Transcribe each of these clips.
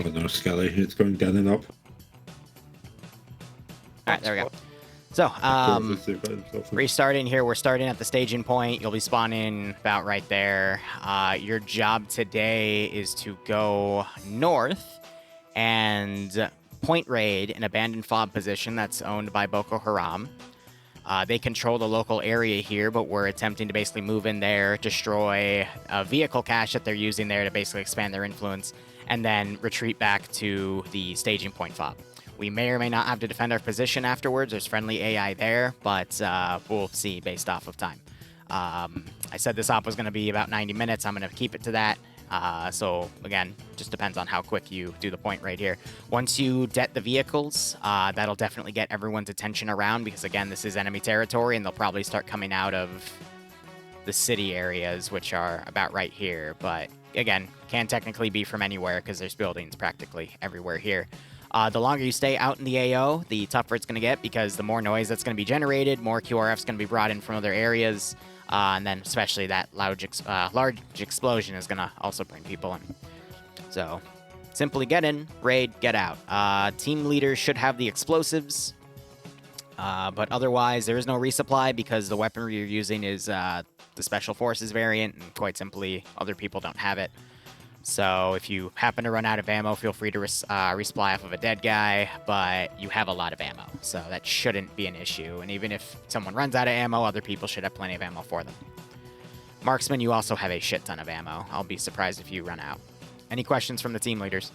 Oh no, Skelly, it's going down and up. Alright, there we go. So, restarting here, we're starting at the staging point. You'll be spawning about right there. Your job today is to go north and point raid an abandoned FOB position that's owned by Boko Haram. They control the local area here, but we're attempting to basically move in there, destroy a vehicle cache that they're using there to basically expand their influence, and then retreat back to the staging point FOB. We may or may not have to defend our position afterwards. There's friendly AI there, but we'll see based off of time. I said this op was going to be about 90 minutes. I'm going to keep it to that. So, again, just depends on how quick you do the point right here. Once you det the vehicles, that'll definitely get everyone's attention around because, again, this is enemy territory, and they'll probably start coming out of the city areas, which are about right here. But, again, can technically be from anywhere because there's buildings practically everywhere here. The longer you stay out in the AO, the tougher it's going to get because the more noise that's going to be generated, more QRF's going to be brought in from other areas, and then especially that large explosion is going to also bring people in. So, simply get in, raid, get out. Team leaders should have the explosives, but otherwise there is no resupply because the weaponry you're using is the Special Forces variant, and quite simply, other people don't have it. So if you happen to run out of ammo, feel free to resupply off of a dead guy, but you have a lot of ammo, so that shouldn't be an issue. And even if someone runs out of ammo, other people should have plenty of ammo for them. Marksman, you also have a shit ton of ammo. I'll be surprised if you run out. Any questions from the team leaders?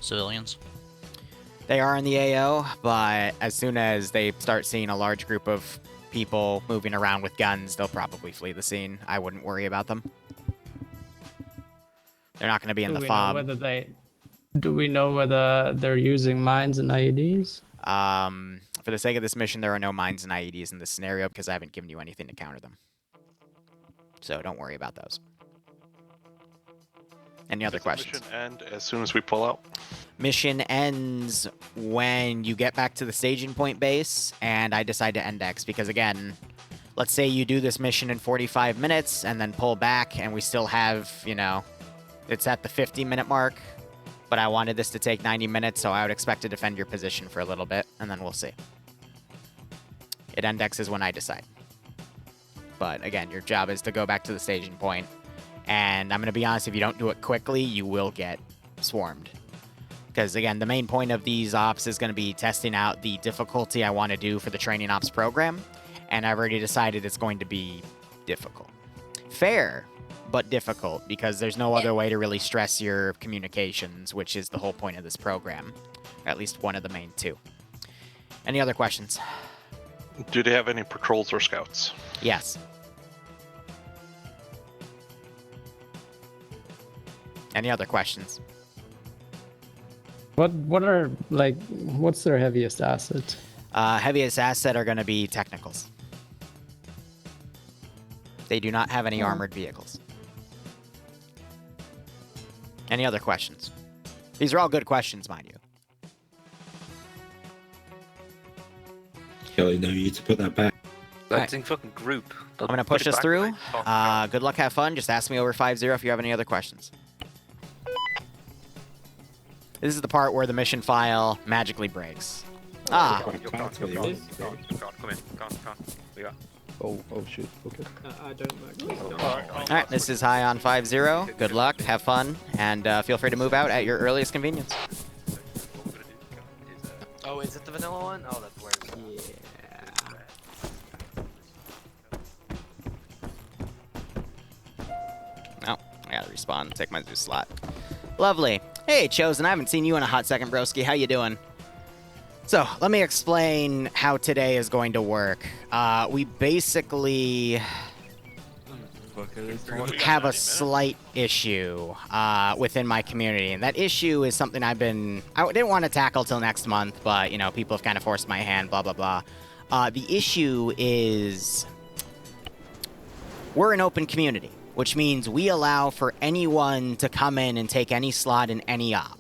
Civilians? They are in the AO, but as soon as they start seeing a large group of people moving around with guns, they'll probably flee the scene. I wouldn't worry about them. They're not going to be in the FOB. Do we know whether they're using mines and IEDs? For the sake of this mission, there are no mines and IEDs in this scenario because I haven't given you anything to counter them. So don't worry about those. Any other questions? Mission end as soon as we pull out? Mission ends when you get back to the staging point base and I decide to end X because, again, let's say you do this mission in 45 minutes and then pull back and we still have, you know, it's at the 50-minute mark, but I wanted this to take 90 minutes, so I would expect to defend your position for a little bit, and then we'll see. It end X is when I decide. But, again, your job is to go back to the staging point. And I'm going to be honest, if you don't do it quickly, you will get swarmed. Because, again, the main point of these ops is going to be testing out the difficulty I want to do for the training ops program. And I've already decided it's going to be difficult. Fair, but difficult, because there's no other way to really stress your communications, which is the whole point of this program. Or at least one of the main two. Any other questions? Do they have any patrols or scouts? Yes. Any other questions? What's their heaviest asset? Heaviest asset are going to be technicals. They do not have any armored vehicles. Any other questions? These are all good questions, mind you. Kelly, no, you need to put that back. That's in fucking group. I'm going to push us through. Good luck, have fun. Just ask me over 5-0 if you have any other questions. This is the part where the mission file magically breaks. Ah. Come in. Oh shit. Okay. I don't know. Alright, this is High on 5-0. Good luck, have fun, and feel free to move out at your earliest convenience. Oh, is it the vanilla one? Oh, that's where it's Oh, I gotta respawn, take my Zeus slot. Lovely. Hey, Chosen, I haven't seen you in a hot second, broski. How you doing? So, let me explain how today is going to work. We basically have a slight issue within my community, and that issue is something I didn't want to tackle till next month, but, you know, people have kind of forced my hand, blah, blah, blah. The issue is we're an open community, which means we allow for anyone to come in and take any slot in any op.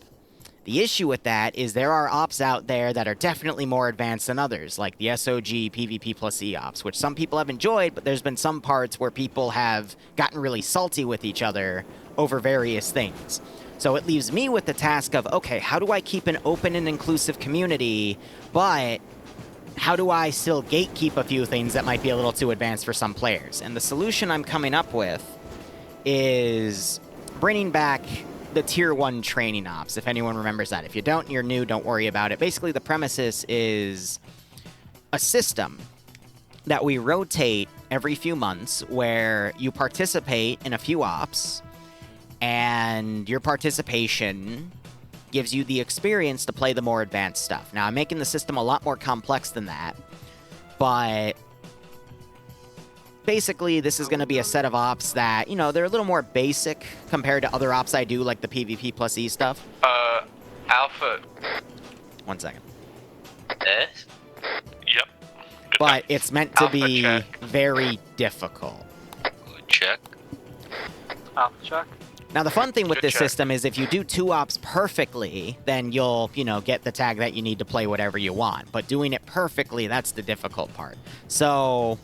The issue with that is there are ops out there that are definitely more advanced than others, like the SOG PvP plus E ops, which some people have enjoyed, but there's been some parts where people have gotten really salty with each other over various things. So it leaves me with the task of, okay, how do I keep an open and inclusive community, but how do I still gatekeep a few things that might be a little too advanced for some players? And the solution I'm coming up with is bringing back the Tier 1 training ops, if anyone remembers that. If you don't and you're new, don't worry about it. Basically, the premises is a system that we rotate every few months where you participate in a few ops, and your participation gives you the experience to play the more advanced stuff. Now, I'm making the system a lot more complex than that, but basically, this is going to be a set of ops that, you know, they're a little more basic compared to other ops I do, like the PvP plus E stuff. Alpha. 1 second. Yes? Yep. But it's meant to Alpha be check. very difficult. Good check. Alpha check. Now, the fun thing with Good this check. system is if you do 2 ops perfectly, then you'll, you know, get the tag that you need to play whatever you want. But doing it perfectly, that's the difficult part. So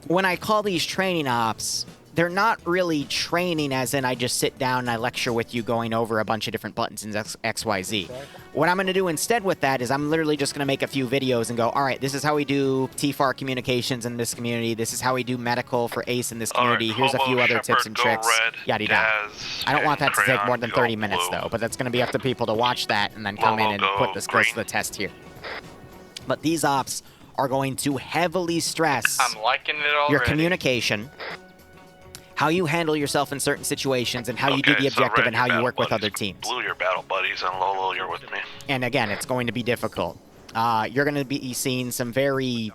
when I call these training ops, they're not really training as in I just sit down and I lecture with you going over a bunch of different buttons in XYZ. What I'm going to do instead with that is I'm literally just going to make a few videos and go, all right, this is how we do TFAR communications in this community. This is how we do medical for ACE in this community. Here's a few other tips and tricks. Yada yada. I don't want that to take more than 30 minutes though, but that's going to be up to people to watch that and then come in and put the skills to the test here. But these ops are going to heavily stress I'm liking it already. your communication, how you handle yourself in certain situations, and how you do the objective and how you work with other teams. Blue, your battle buddies, and Lolo, you're with me. And again, it's going to be difficult. You're going to be seeing some very,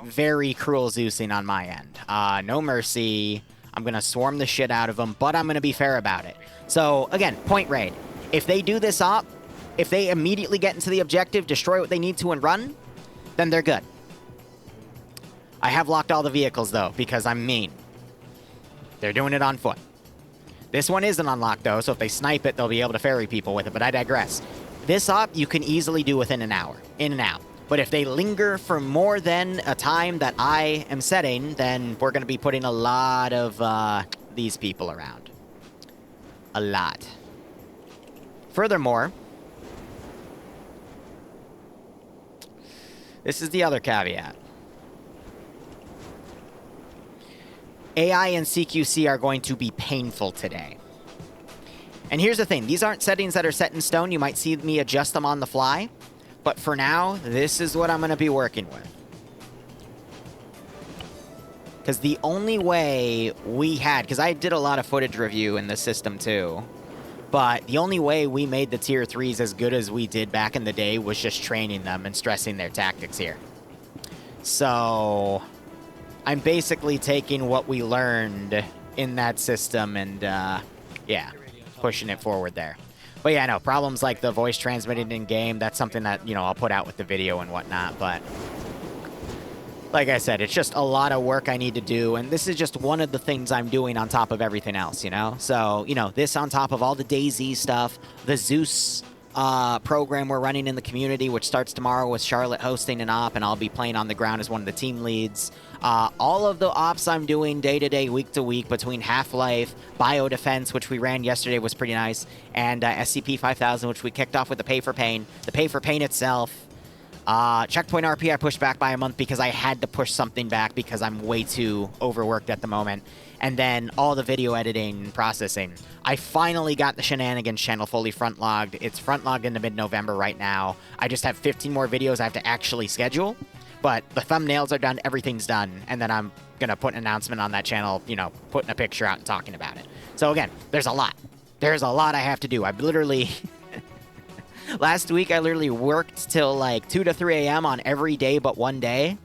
very cruel Zeusing on my end. No mercy. I'm going to swarm the shit out of them, but I'm going to be fair about it. So, again, point raid. If they do this op, if they immediately get into the objective, destroy what they need to, and run, then they're good. I have locked all the vehicles, though, because I'm mean. They're doing it on foot. This one isn't unlocked, though, so if they snipe it, they'll be able to ferry people with it, but I digress. This op, you can easily do within an hour, in and out. But if they linger for more than a time that I am setting, then we're going to be putting a lot of these people around. A lot. Furthermore, this is the other caveat. AI and CQC are going to be painful today. And here's the thing. These aren't settings that are set in stone. You might see me adjust them on the fly. But for now, this is what I'm going to be working with. Because the only way we had... Because I did a lot of footage review in the system too. But the only way we made the Tier 3s as good as we did back in the day was just training them and stressing their tactics here. So I'm basically taking what we learned in that system and, yeah, pushing it forward there. But yeah, no, problems like the voice transmitted in-game, that's something that, you know, I'll put out with the video and whatnot, but like I said, it's just a lot of work I need to do, and this is just one of the things I'm doing on top of everything else, you know? So, you know, this on top of all the DayZ stuff, the Zeus program we're running in the community, which starts tomorrow with Charlotte hosting an op, and I'll be playing on the ground as one of the team leads. All of the ops I'm doing day-to-day, week-to-week between Half-Life, Biodefense, which we ran yesterday was pretty nice, and SCP-5000, which we kicked off with the Pay for Pain. The Pay for Pain itself, Checkpoint RP I pushed back by a month because I had to push something back because I'm way too overworked at the moment. And then all the video editing and processing. I finally got the Shenanigans channel fully front-logged. It's front-logged into mid-November right now. I just have 15 more videos I have to actually schedule. But the thumbnails are done, everything's done. And then I'm going to put an announcement on that channel, you know, putting a picture out and talking about it. So again, there's a lot. There's a lot I have to do. I've literally... Last week, I literally worked till like 2 to 3 a.m. on every day but one day.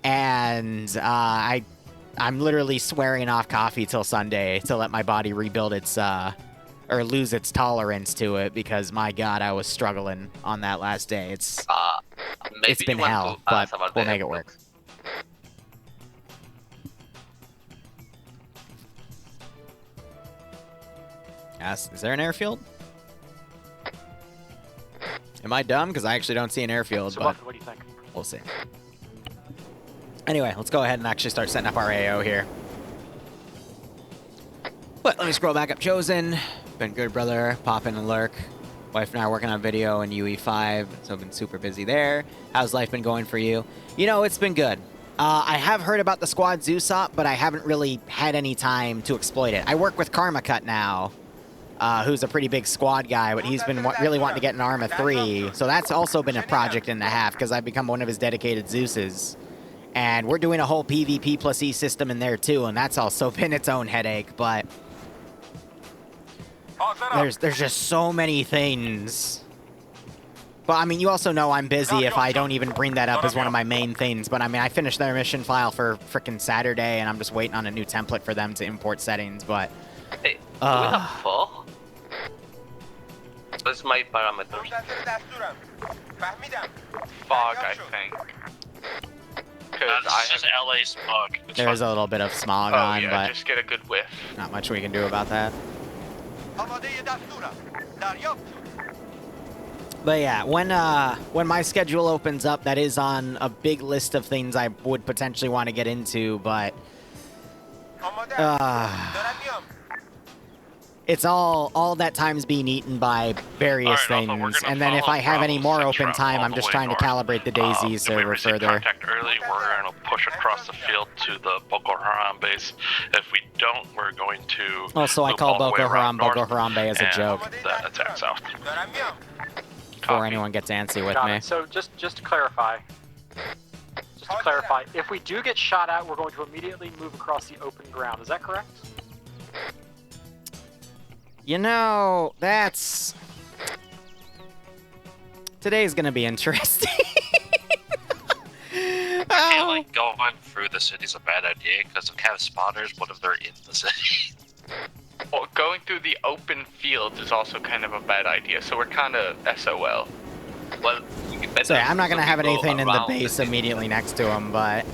And I'm literally swearing off coffee till Sunday to let my body rebuild its, or lose its tolerance to it, because my God, I was struggling on that last day. It's been hell, but we'll make it work. Is there an airfield? Am I dumb? Because I actually don't see an airfield, but what do you think? we'll see. Anyway, let's go ahead and actually start setting up our AO here. But let me scroll back up. Chosen. Been good, brother. Pop in and lurk. Wife and I are working on video in UE5, so I've been super busy there. How's life been going for you? You know, it's been good. I have heard about the squad Zusop, but I haven't really had any time to exploit it. I work with Karma Cut now, who's a pretty big squad guy, but he's been really wanting to get an Arma 3, so that's also been a project and a half, because I've become one of his dedicated Zeuses. And we're doing a whole PvP plus E system in there too, and that's also been its own headache, but there's just so many things. But I mean, you also know I'm busy if I don't even bring that up as one of my main things. But I mean, I finished their mission file for frickin' Saturday, and I'm just waiting on a new template for them to import settings, but Hey, do we have fog? What's my parameters? Fog, I think. Because That's just LA smog. It's there's fine. a little bit of smog oh on, yeah, but just get a good whiff. not much we can do about that. But yeah, when my schedule opens up, that is on a big list of things I would potentially want to get into, but it's all that time's being eaten by various Alright, Alpha, we're things, gonna and then if follow I have any Bravo more 6 open route time, all I'm the just way trying to north. calibrate the DayZ If we server receive further. contact early, we're going to push across the field to the Boko Haram base. If we don't, we're going to Also, I loop call all the way Boko Haram around Boko north Harambe as a and joke, then attack south. before Copy. anyone gets antsy with Got me. it. So just to clarify, if we do get shot at, we're going to immediately move across the open ground. Is that correct? You know, that's... Today's gonna be interesting. I feel like going through the city's a bad idea because we have spotters. What if they're in the city? Well, going through the open fields is also kind of a bad idea, so we're kind of SOL. Well, So yeah, I'm not gonna have go anything in the around base city, immediately next to him, but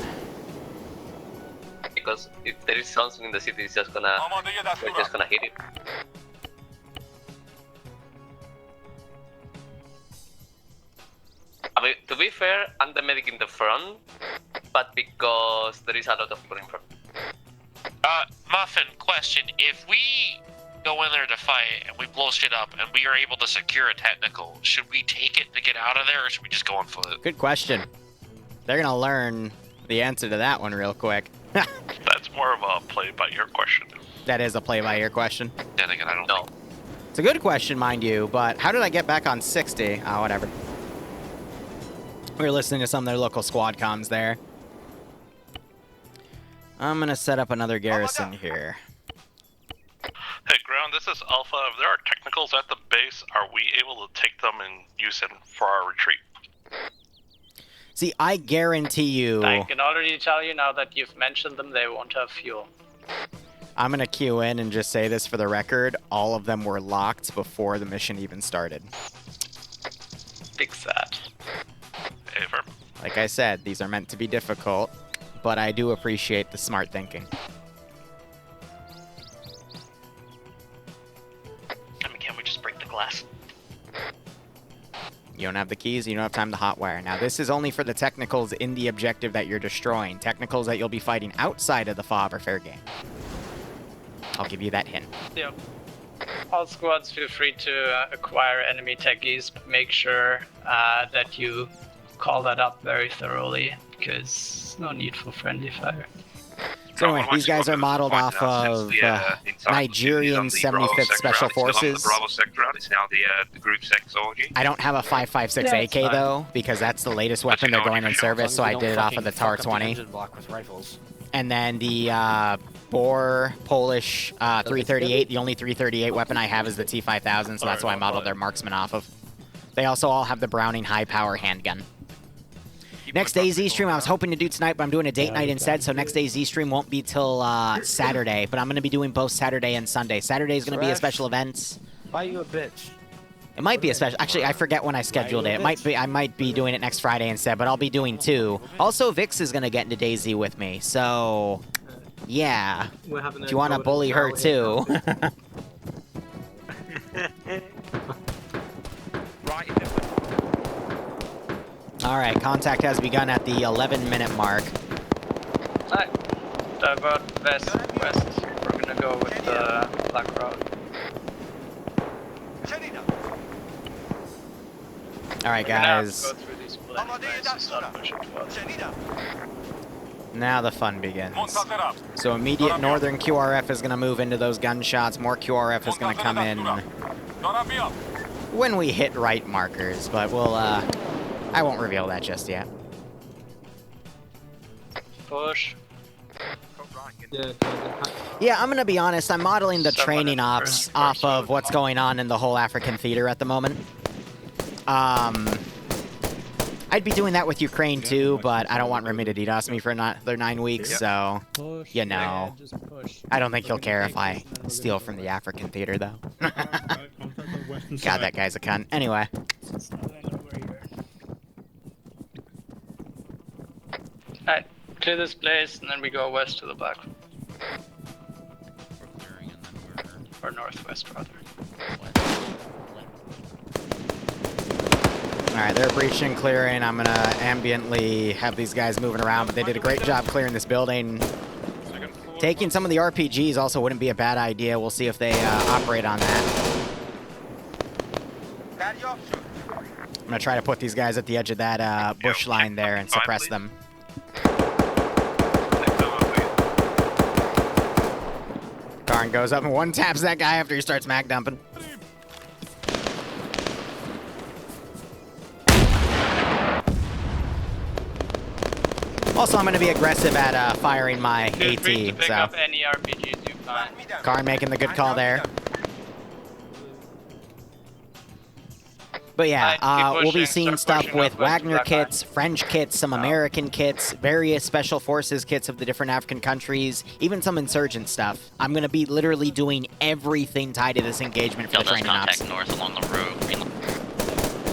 because if there is something in the city, it's just gonna we're just gonna hit it. I mean, to be fair, I'm the medic in the front, but because there is a lot of people in front. Muffin, question. If we go in there to fight and we blow shit up and we are able to secure a technical, should we take it to get out of there or should we just go on foot? good question. They're gonna learn the answer to that one real quick. That's more of a play by your question. That is a play-by-ear question. Then again, I don't No. It's a good question, mind you, but how did I get back on 60? Oh, whatever. We were listening to some of their local squad comms there. I'm gonna set up another garrison here. Hey, Ground, this is Alpha. If there are technicals at the base, are we able to take them and use them for our retreat? See, I guarantee you... I can already tell you now that you've mentioned them, they won't have fuel. I'm gonna queue in and just say this for the record. All of them were locked before the mission even started. Fix that. Hey, Verb. Like I said, these are meant to be difficult, but I do appreciate the smart thinking. I mean, can't we just break the glass? You don't have the keys, you don't have time to hotwire. Now, this is only for the technicals in the objective that you're destroying. Technicals that you'll be fighting outside of the FOB are fair game. I'll give you that hint. Yep. All squads feel free to acquire enemy techies, but make sure that you call that up very thoroughly, because no need for friendly fire. So anyway, these guys are modeled off of Nigerian 75th Special Forces. The Bravo sector route is now the group sexology. I don't have a 5.56 AK though, because that's the latest weapon they're going in service, so I did it off of the TAR 20. And then the Boer Polish 338, the only 338 weapon I have is the T5000, so that's why I modeled their marksman off of. They also all have the Browning high power handgun. Next DayZ stream I was hoping to do tonight, but I'm doing a date night instead, so next DayZ stream won't be till Saturday, but I'm going to be doing both Saturday and Sunday. Saturday is going to be a special event. Buy you a bitch. It might be a special. Actually, I forget when I scheduled it. It might be. I might be doing it next Friday instead, but I'll be doing two. Also, Vix is going to get into DayZ with me, so yeah. If you want to bully her too. Alright, contact has begun at the 11-minute mark. Alright. Divert west. Broken gonna go with the black road. All right, We're gonna have to guys. go through these places, so start pushing towards them. Now the fun begins. So immediate northern QRF is going to move into those gunshots. More QRF is going to come in when we hit right markers, but we'll, I won't reveal that just yet. Push. Yeah, I'm going to be honest. I'm modeling the Someone training in the ops first off person. of what's going on in the whole African theater at the moment. I'd be doing that with Ukraine too, but I don't want Remy to DDoS me for their 9 weeks, so, you know. I don't think he'll care if I steal from the African theater, though. God, that guy's a cunt. Anyway. Alright, clear this place, and then we go west to the black. Or northwest, rather. Alright, they're breaching, clearing. I'm gonna ambiently have these guys moving around, but they did a great job clearing this building. Taking some of the RPGs also wouldn't be a bad idea. We'll see if they operate on that. I'm gonna try to put these guys at the edge of that bush line there and suppress them. Karn goes up and one-taps that guy after he starts mag dumping. Also, I'm going to be aggressive at firing my Feel free to AT, pick so... up any RPGs you find. Karn making the good call there. But yeah, Alright, keep we'll be pushing, seeing start stuff pushing with northwest to Wagner Black Line. kits, French kits, some American kits, various special forces kits of the different African countries, even some insurgent stuff. I'm going to be literally doing everything tied to this engagement for the training ops. north along the road.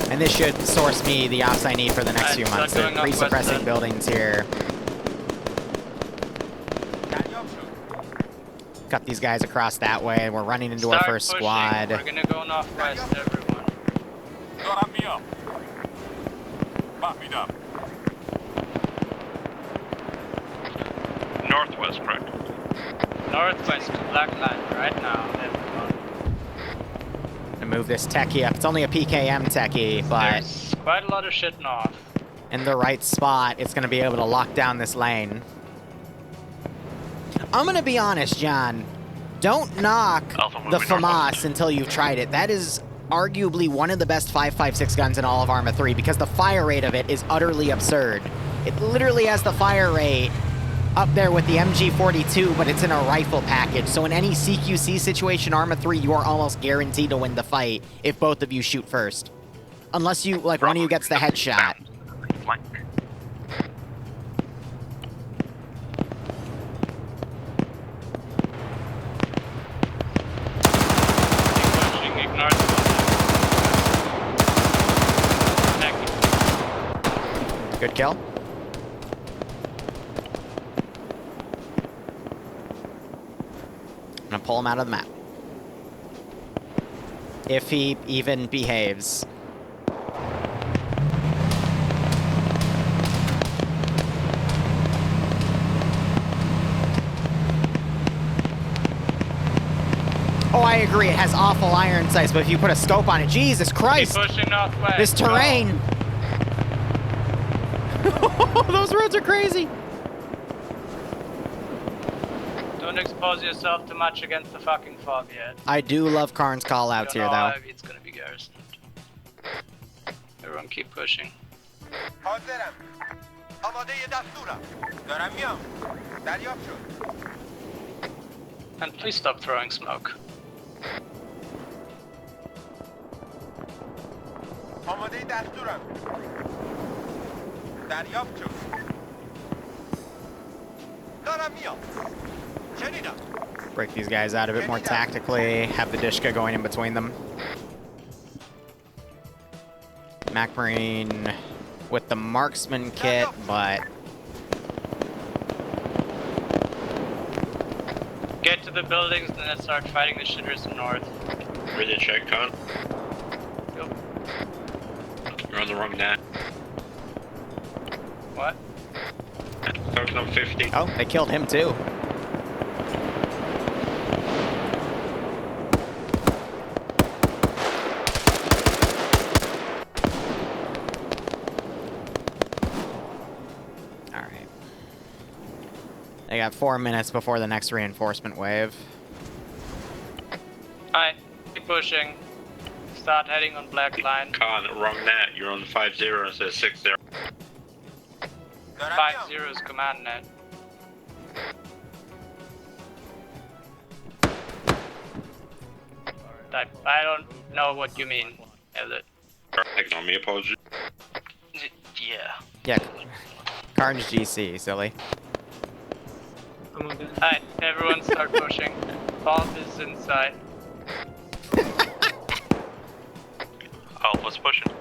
And this should source me the ops I need for the next Alright, few start months. They're going up west pre-suppressing then. buildings here. Cut these guys across that way. We're running into our Start first pushing. squad. We're gonna go northwest, everyone. Northwest, correct. Northwest to Black Line right now, everyone. And move this techie up. It's only a PKM techie, but There's quite a lot of shit north. in the right spot, it's going to be able to lock down this lane. I'm going to be honest, John. Don't knock Alpha the moving northwest. FAMAS until you've tried it. That is arguably one of the best 5.56 guns in all of Arma 3 because the fire rate of it is utterly absurd. It literally has the fire rate up there with the MG42, but it's in a rifle package. So in any CQC situation, Arma 3, you are almost guaranteed to win the fight if both of you shoot first. Unless you, like, one of you gets the headshot. Flank. Keep pushing, ignore the Thank you. Good kill. I'm gonna pull him out of the map. If he even behaves. Oh, I agree, it has awful iron sights, but if you put a scope on it, Jesus Keep Christ! pushing northwest. This go. terrain! Those roads are crazy! Don't expose yourself too much against the fucking fog yet. I do love Karn's callouts Don't here, know though. how heavy it's gonna be garrisoned. Everyone keep pushing. And please stop throwing smoke. Break these guys out a bit more tactically. Have the Dishka going in between them. Mac Marine with the marksman kit, but Get to the buildings and then start fighting the shitters north. Ready to check, Con? Yep. You're on the wrong net. What? Token on 50. oh, they killed him too. Alright. They got 4 minutes before the next reinforcement wave. Alright, keep pushing. Start heading on black line. Con, wrong net. You're on 5-0 instead of 6-0. 5-0 is command net. I don't know what you mean, Elliot. Ignore me, apologies. Yeah. Yeah. Carnage GC, silly. Alright, everyone start pushing. Vault is inside. Alpha's pushing.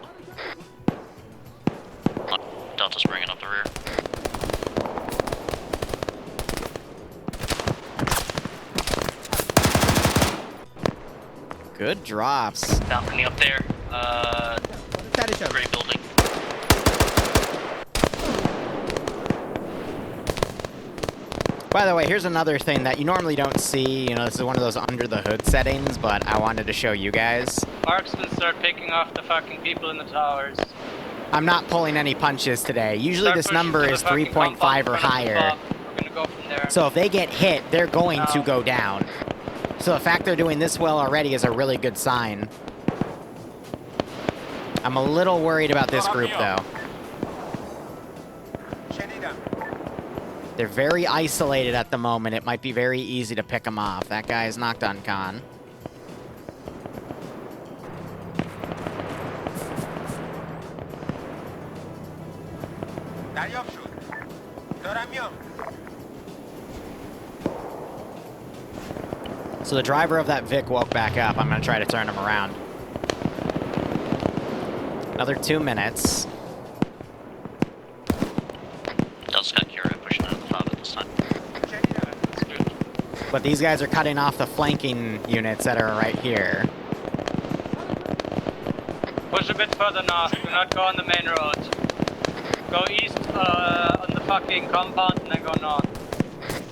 Delta's bringing up the rear. Good drops. Balcony up there. Great building. By the way, here's another thing that you normally don't see. You know, this is one of those under the hood settings, but I wanted to show you guys. Marksmen start picking off the fucking people in the towers. I'm not pulling any punches today. Usually Start this pushing number to the is fucking 3.5 compound or in front of the higher. vault. We're gonna go from there. So if they get hit, they're going to No. go down. So the fact they're doing this well already is a really good sign. I'm a little worried about this group, though. They're very isolated at the moment. It might be very easy to pick them off. That guy is knocked on con. So the driver of that Vic woke back up. I'm going to try to turn him around. Another 2 minutes. Delta's got Kira pushing out of the cloud at this time. But these guys are cutting off the flanking units that are right here. Push a bit further north. Do not go on the main road. Go east on the fucking compound and then go north.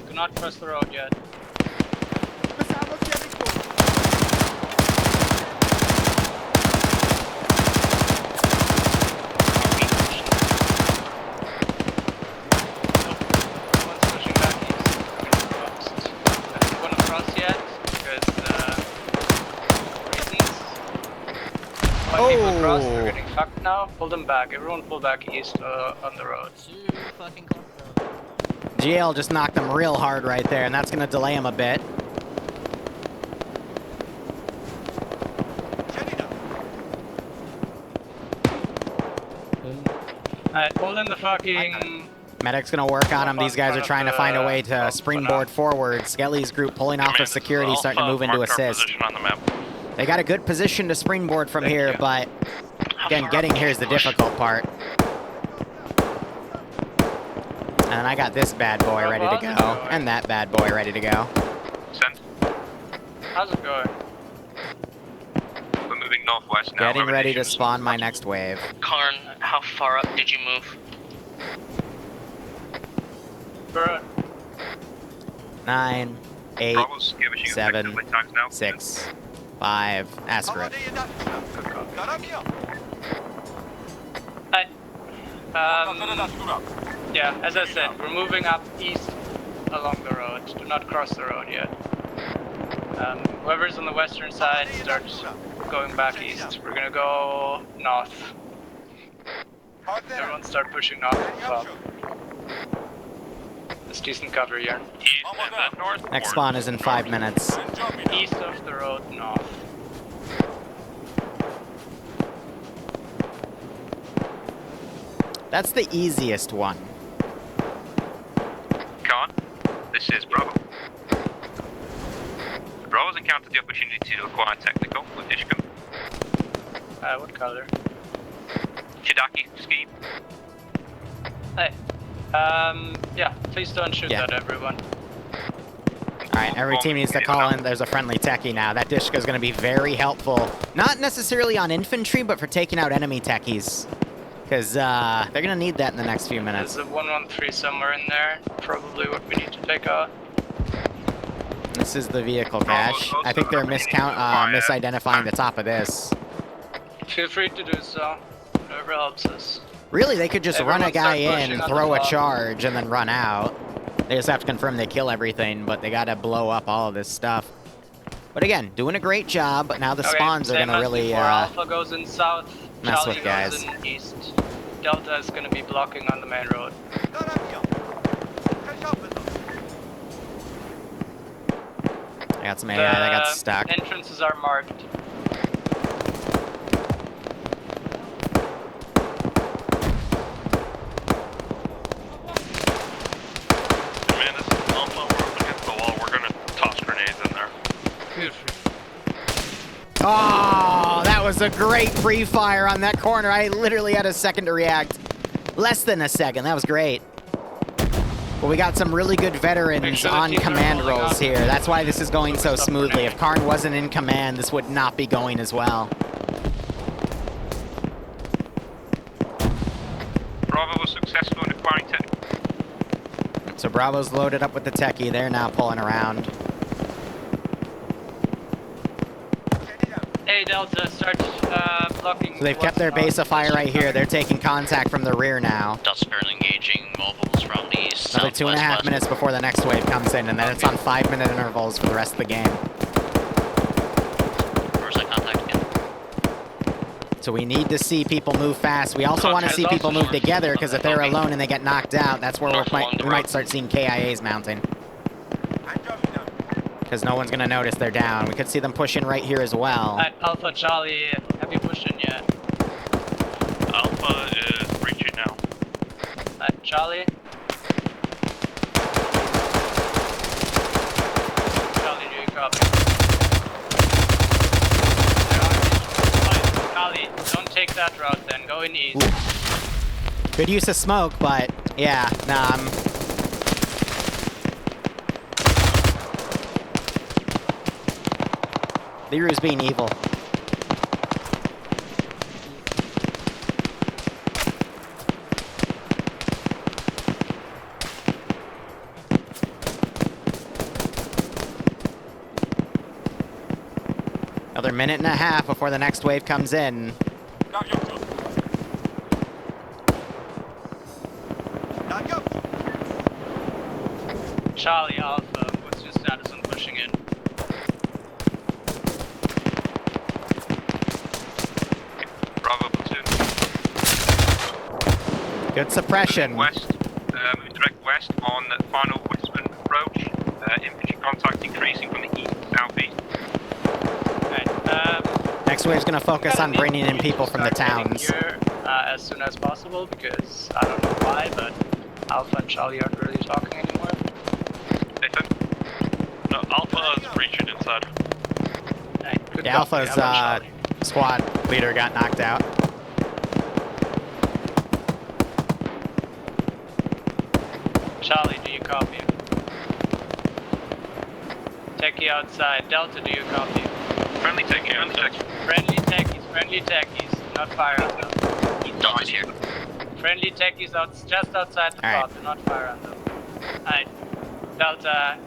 Do not cross the road yet. Everyone's pushing back east. Anyone across yet? Because reasons why people across are getting fucked now. Pull them back. Everyone pull back east on the road. GL just knocked them real hard right there, and that's going to delay him a bit. Alright, pull in the fucking... Medic's going to work on him. These guys are trying to find a way to springboard forward. Skelly's group pulling off of security, starting to move into assist. On the map. They got a good position to springboard from here, but again, getting here is the difficult part. And I got this bad boy ready to go, and that bad boy ready to go. Send. How's it going? We're moving northwest now. Getting ready to spawn my next wave. Karn, how far up did you move? Bro, 9, 8, Bravo's giving you 7, effectively times now. 6, 5. Ask for it. Hi. Yeah, as I said, we're moving up east along the road. Do not cross the road yet. Whoever's on the western side starts going back east. We're gonna go north. Everyone start pushing north as well. There's decent cover here. East and then north. Next spawn is in 5 minutes. East of the road, north. That's the easiest one. Con, this is Bravo. Bravo's encountered the opportunity to acquire technical with Ishka. What color? Chidaki scheme. Hey. Yeah, please don't shoot Yeah. at everyone. Alright, every team needs to call in. There's a friendly techie now. That Dishka is going to be very helpful. Not necessarily on infantry, but for taking out enemy techies. Because they're going to need that in the next few minutes. There's a 113 somewhere in there. Probably what we need to take out. This is the vehicle cache. I think they're misidentifying the top of this. Feel free to do so. Whatever helps us. Really, they could just run a Everyone guy start pushing in, on the throw a top. charge, and then run out. They just have to confirm they kill everything, but they gotta blow up all of this stuff. But again, doing a great job, but now the Okay, spawns are same gonna as really before. Alpha goes in south, mess Charlie with guys. goes in east. Delta is gonna be blocking on the main road. I got some AI that got stuck. Entrances are marked. Man, this is Alpha. We're up against the wall. We're gonna toss grenades in there. Oh, that was a great pre-fire on that corner. I literally had a second to react. Less than a second. That was great. Well, we got some really good veterans Sure on teams are command rolling roles up. here. That's why this is going so Stop smoothly. grenading. If Karn wasn't in command, this would not be going as well. Bravo was successful in acquiring tech. So Bravo's loaded up with the techie. They're now pulling around. Hey Delta, start blocking. So they've kept their base of fire right here. They're taking contact from the rear now. Delta's currently engaging mobiles from the east. Another 2.5 minutes before the next wave comes in, and then it's on 5-minute intervals for the rest of the game. Where's that contact again? So we need to see people move fast. We also want to see people move together, because if they're alone and they get knocked out, that's where we might start seeing KIAs mounting. Because no one's going to notice they're down. We could see them push in right here as well. Alright, Alpha Charlie, have you pushed in yet? Alpha is breaching now. Alright, Charlie. Charlie, do you copy? Alright, Charlie, don't take that route then, go in east. Good use of smoke, but yeah, nah, Liru's being evil. Another minute and a half before the next wave comes in. Charlie, Alpha, what's your status on pushing in? Bravo platoon. Good suppression. West, move direct west on the final western approach. Infantry contact increasing from the east, southeast. Alright, Next wave's gonna focus on bringing in people from the towns. Here, as soon as possible, because I don't know why, but Alpha and Charlie aren't really talking anymore. Nathan? No, Alpha is breaching inside. Alright, good The copy. Alpha's How about Charlie? squad leader got knocked out. Charlie, do you copy? Techie outside. Delta, do you copy? Friendly taking contact. Friendly techies, not fire on them. Delta's here. Friendly techies just outside the Alright. plot, do not fire on them. Alright. Delta,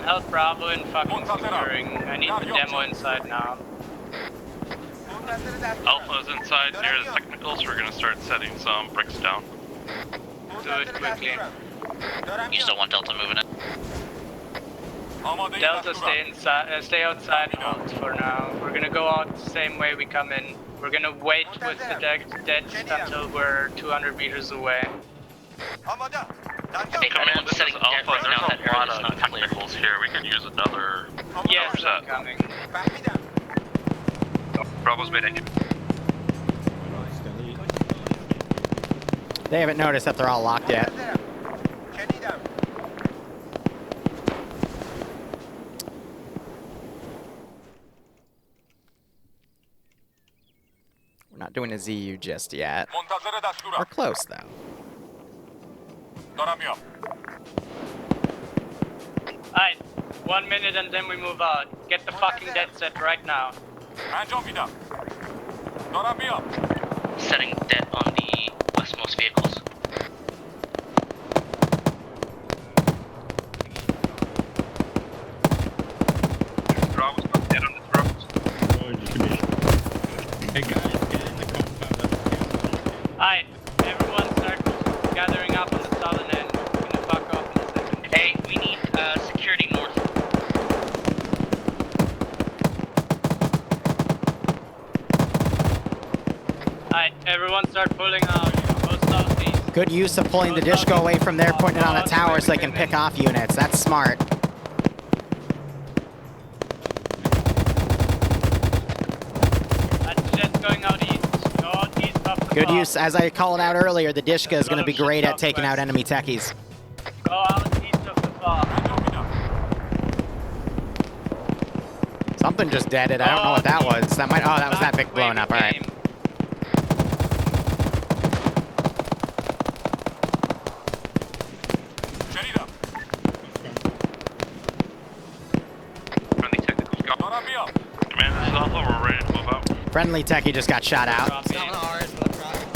help Bravo in fucking securing. I need the demo inside now. Alpha is inside near the technicals. We're gonna start setting some bricks down. Do it quickly. You still want Delta moving it? Delta, stay outside and hold for now. We're gonna go out the same way we come in. We're gonna wait with the dead until we're 200 meters away. Hey, Command, this is setting Alpha. right now, that There's a area lot is of not clear. technicals here. We could use another Yes, set. I'm coming. Bravo's mid engine. They haven't noticed that they're all locked yet. We're not doing a ZU just yet. We're close, though. Alright, 1 minute and then we move out. Get the fucking dead set right now. Setting debt on the westmost vehicles. Bravo's not dead on the throat. Hey guys, get in the compound. Alright, everyone Good use of pulling the disco away from there, putting it on the tower so they can pick off units. That's smart. That's just going out east. Go out east off the Good top. use. As I called out earlier, the Dishka is going to be great at taking out enemy techies. Go out east of the top. Something just deaded. I don't know what that was. That might. Oh, that was that big blown up. All right. Friendly technicals got. Man, this is Alpha. We're ready to move out. Friendly techie just got shot out.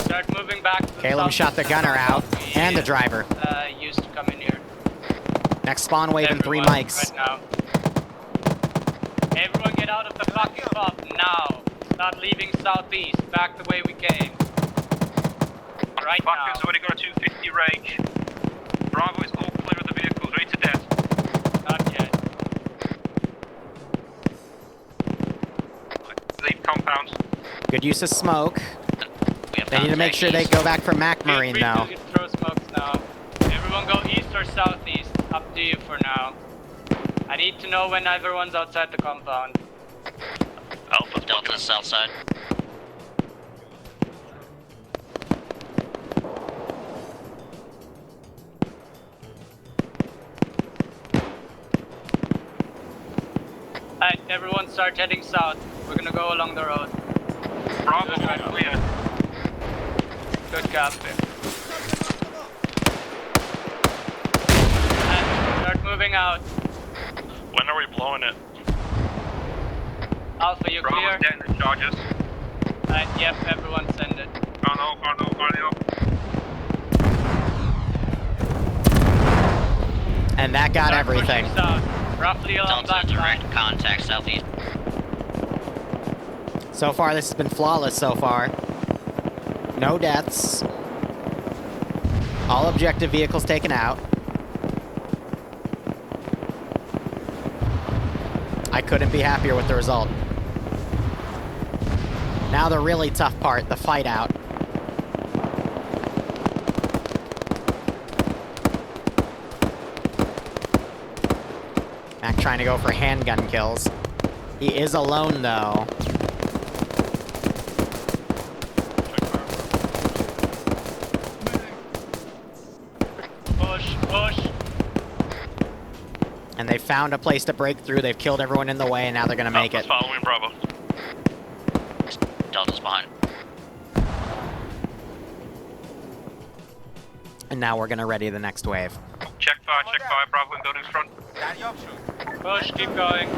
Start moving back to the Caleb top. shot the gunner out and the driver. Used to come in here. Next spawn wave and 3 Everyone, mics. Right now. Everyone get out of the fucking pub now. Start leaving southeast, back the way we came. Right Fucker's now. already got a 250 range. Bravo is all clear of the vehicles, ready to death. Not yet. Leave compounds. Good use of smoke. We have They need to make sure they go back for Mac Marine though. You can throw smokes now. Everyone go east or southeast. Up to you for now. I need to know when everyone's outside the compound. Alpha Delta south side. Alright, everyone start heading south. We're gonna go along the road. Bravo, all clear. Good copy. And start moving out. When are we blowing it? Alpha, you clear? Bravo's getting the charges. Alright, yep, everyone send it. Carno. And that got Start everything. pushing south, roughly along Delta that line. direct contact southeast. So far, this has been flawless so far. No deaths. All objective vehicles taken out. I couldn't be happier with the result. Now the really tough part, the fight out. Mac trying to go for handgun kills. He is alone though. Push. And they found a place to break through. They've killed everyone in the way, and now they're gonna make Alpha's it. following Bravo. Delta's behind. And now we're gonna ready the next wave. Check fire, Bravo in buildings front. Push, keep going.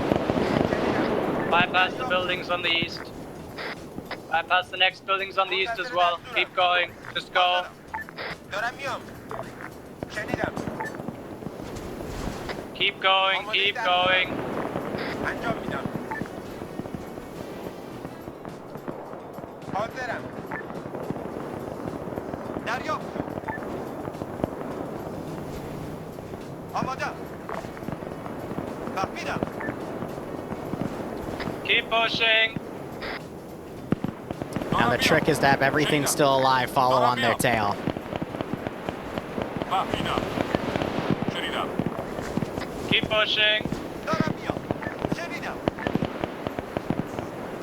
Bypass the buildings on the east. Bypass the next buildings on the east as well. Keep going. Just go. Keep going, keep going. Keep pushing. Now the trick is to have everything still alive follow on their tail. Keep pushing.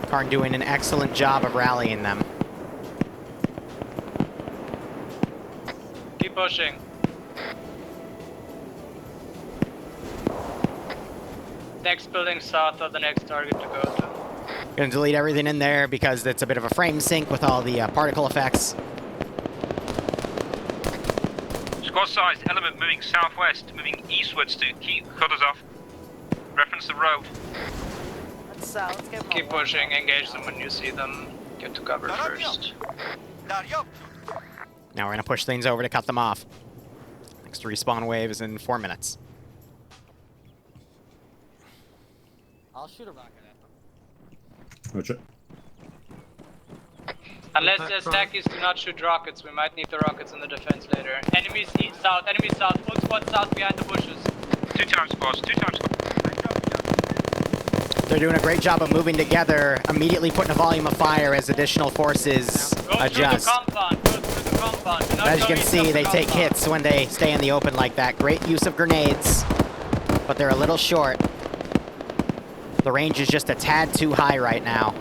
Karn doing an excellent job of rallying them. Keep pushing. Next building south of the next target to go to. Gonna delete everything in there because it's a bit of a frame sync with all the particle effects. Squad sized element moving southwest, moving eastwards to cut us off. Reference the road. Keep pushing, engage them when you see them. Get to cover first. Now we're gonna push things over to cut them off. Next respawn wave is in 4 minutes. I'll shoot a rocket at them. Roger. Unless the stack is to not shoot rockets, we might need the rockets in the defense later. Enemies east, south, enemies south, full squad south behind the bushes. 2 times squads. They're doing a great job of moving together, immediately putting a volume of fire as additional forces Go adjust. through the compound, go through the compound. Do not As you go can east see, of the they take compound. hits when they stay in the open like that. Great use of grenades, but they're a little short. The range is just a tad too high right now.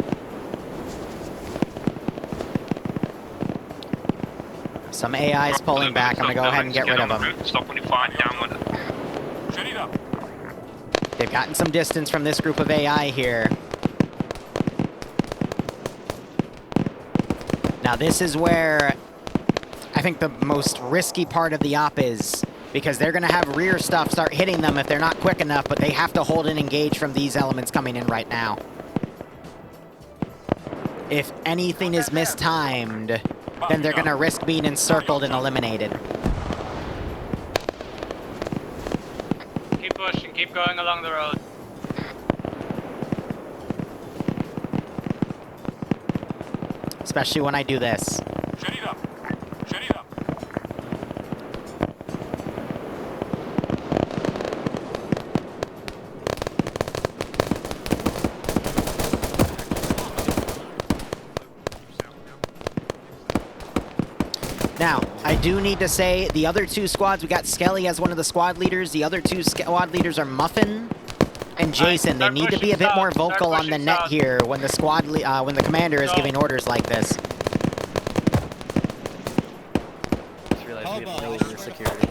Some AI's pulling back. I'm gonna go ahead and get rid of them. Stop when you fire downwind. They've gotten some distance from this group of AI here. Now this is where I think the most risky part of the op is, because they're gonna have rear stuff start hitting them if they're not quick enough, but they have to hold and engage from these elements coming in right now. If anything is mistimed, then they're gonna risk being encircled and eliminated. Keep pushing, keep going along the road. Especially when I do this. Now, I do need to say, the other two squads, we got Skelly as one of the squad leaders. The other two squad leaders are Muffin and Jason. They need to be a bit more vocal on the net here when the when the commander is giving orders like this. Just realized we have no security.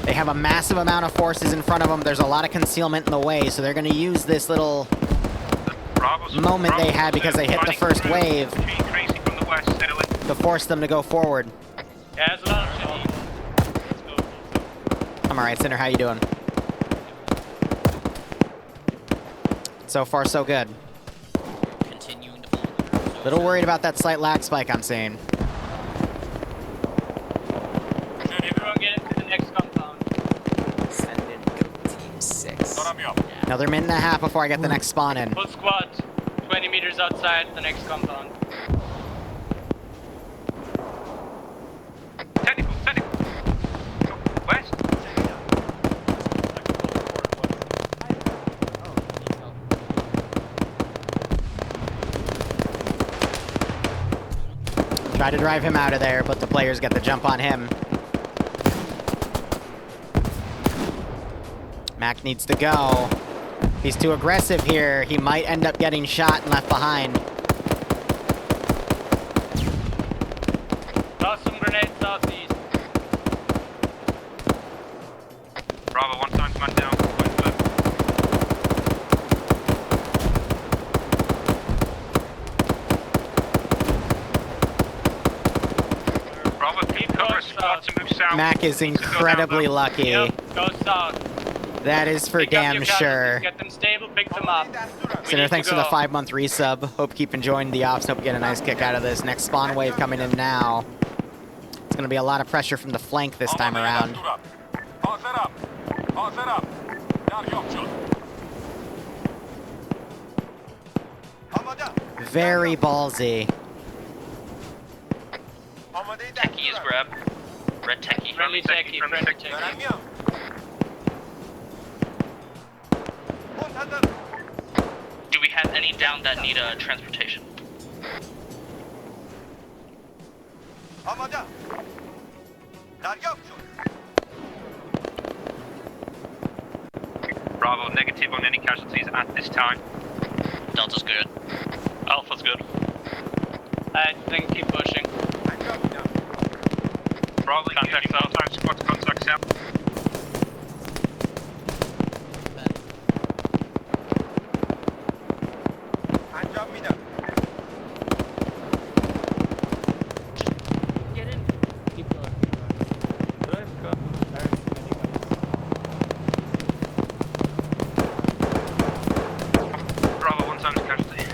They have a massive amount of forces in front of them. There's a lot of concealment in the way, so they're going to use this little moment they had because they hit the first wave to force them to go forward. Yeah, there's a lot of shit. Let's go. I'm alright, Sinner, how you doing? So far, so good. Continuing to follow. Little worried about that slight lag spike I'm seeing. Everyone get into the next compound. Send in Team 6. Another minute and a half before I get the next spawn in. Full squad, 20 meters outside the next compound. Technical. West. Try to drive him out of there, but the players get the jump on him. Mac needs to go. He's too aggressive here. He might end up getting shot and left behind. Toss some grenades southeast. Bravo, one time's man down. Bravo, keep cover squad to move south. Mac is incredibly lucky. Yep, go south. That is for Pick up damn your sure. casualties, get them stable, pick them up. Sinner, thanks for the 5-month resub. Hope you keep enjoying the ops. Hope you get a nice kick out of this. Next spawn wave coming in now. It's going to be a lot of pressure from the flank this time around. Very ballsy. Techie is grab. Red techie. Friendly techie, friendly techie. Do we have any down that need transportation? Bravo, negative on any casualties at this time. Delta's good. Alpha's good. I think keep pushing. Bravo, contact south. Time squad to contact south. Get in. Keep going. Bravo, one time's casualty.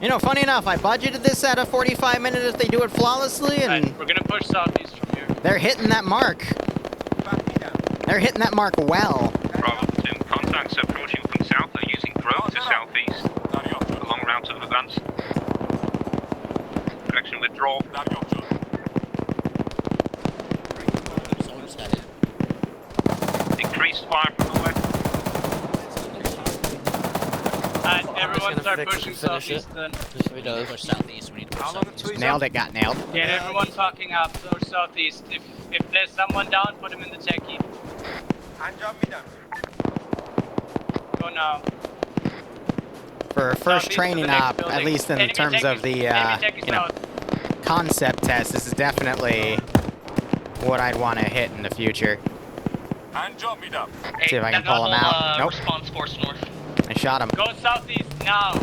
You know, funny enough, I budgeted this at a 45 minute if they do it flawlessly, and We're gonna push southeast from here. they're hitting that mark. They're hitting that mark well. Bravo, platoon. Contacts approaching from south are using growth to southeast. A long route of advance. Direction withdrawal. Everyone start pushing southeast then. Just so he does. Push southeast. We need to push southeast. Nailed it, got nailed. Get everyone fucking up, so southeast. If there's someone down, put him in the techie. Go now. For first training op, at least in terms of the, you know, concept test, this is definitely what I'd want to hit in the future. See if I can pull him out. Nope. Response force north. I shot him. Go southeast now.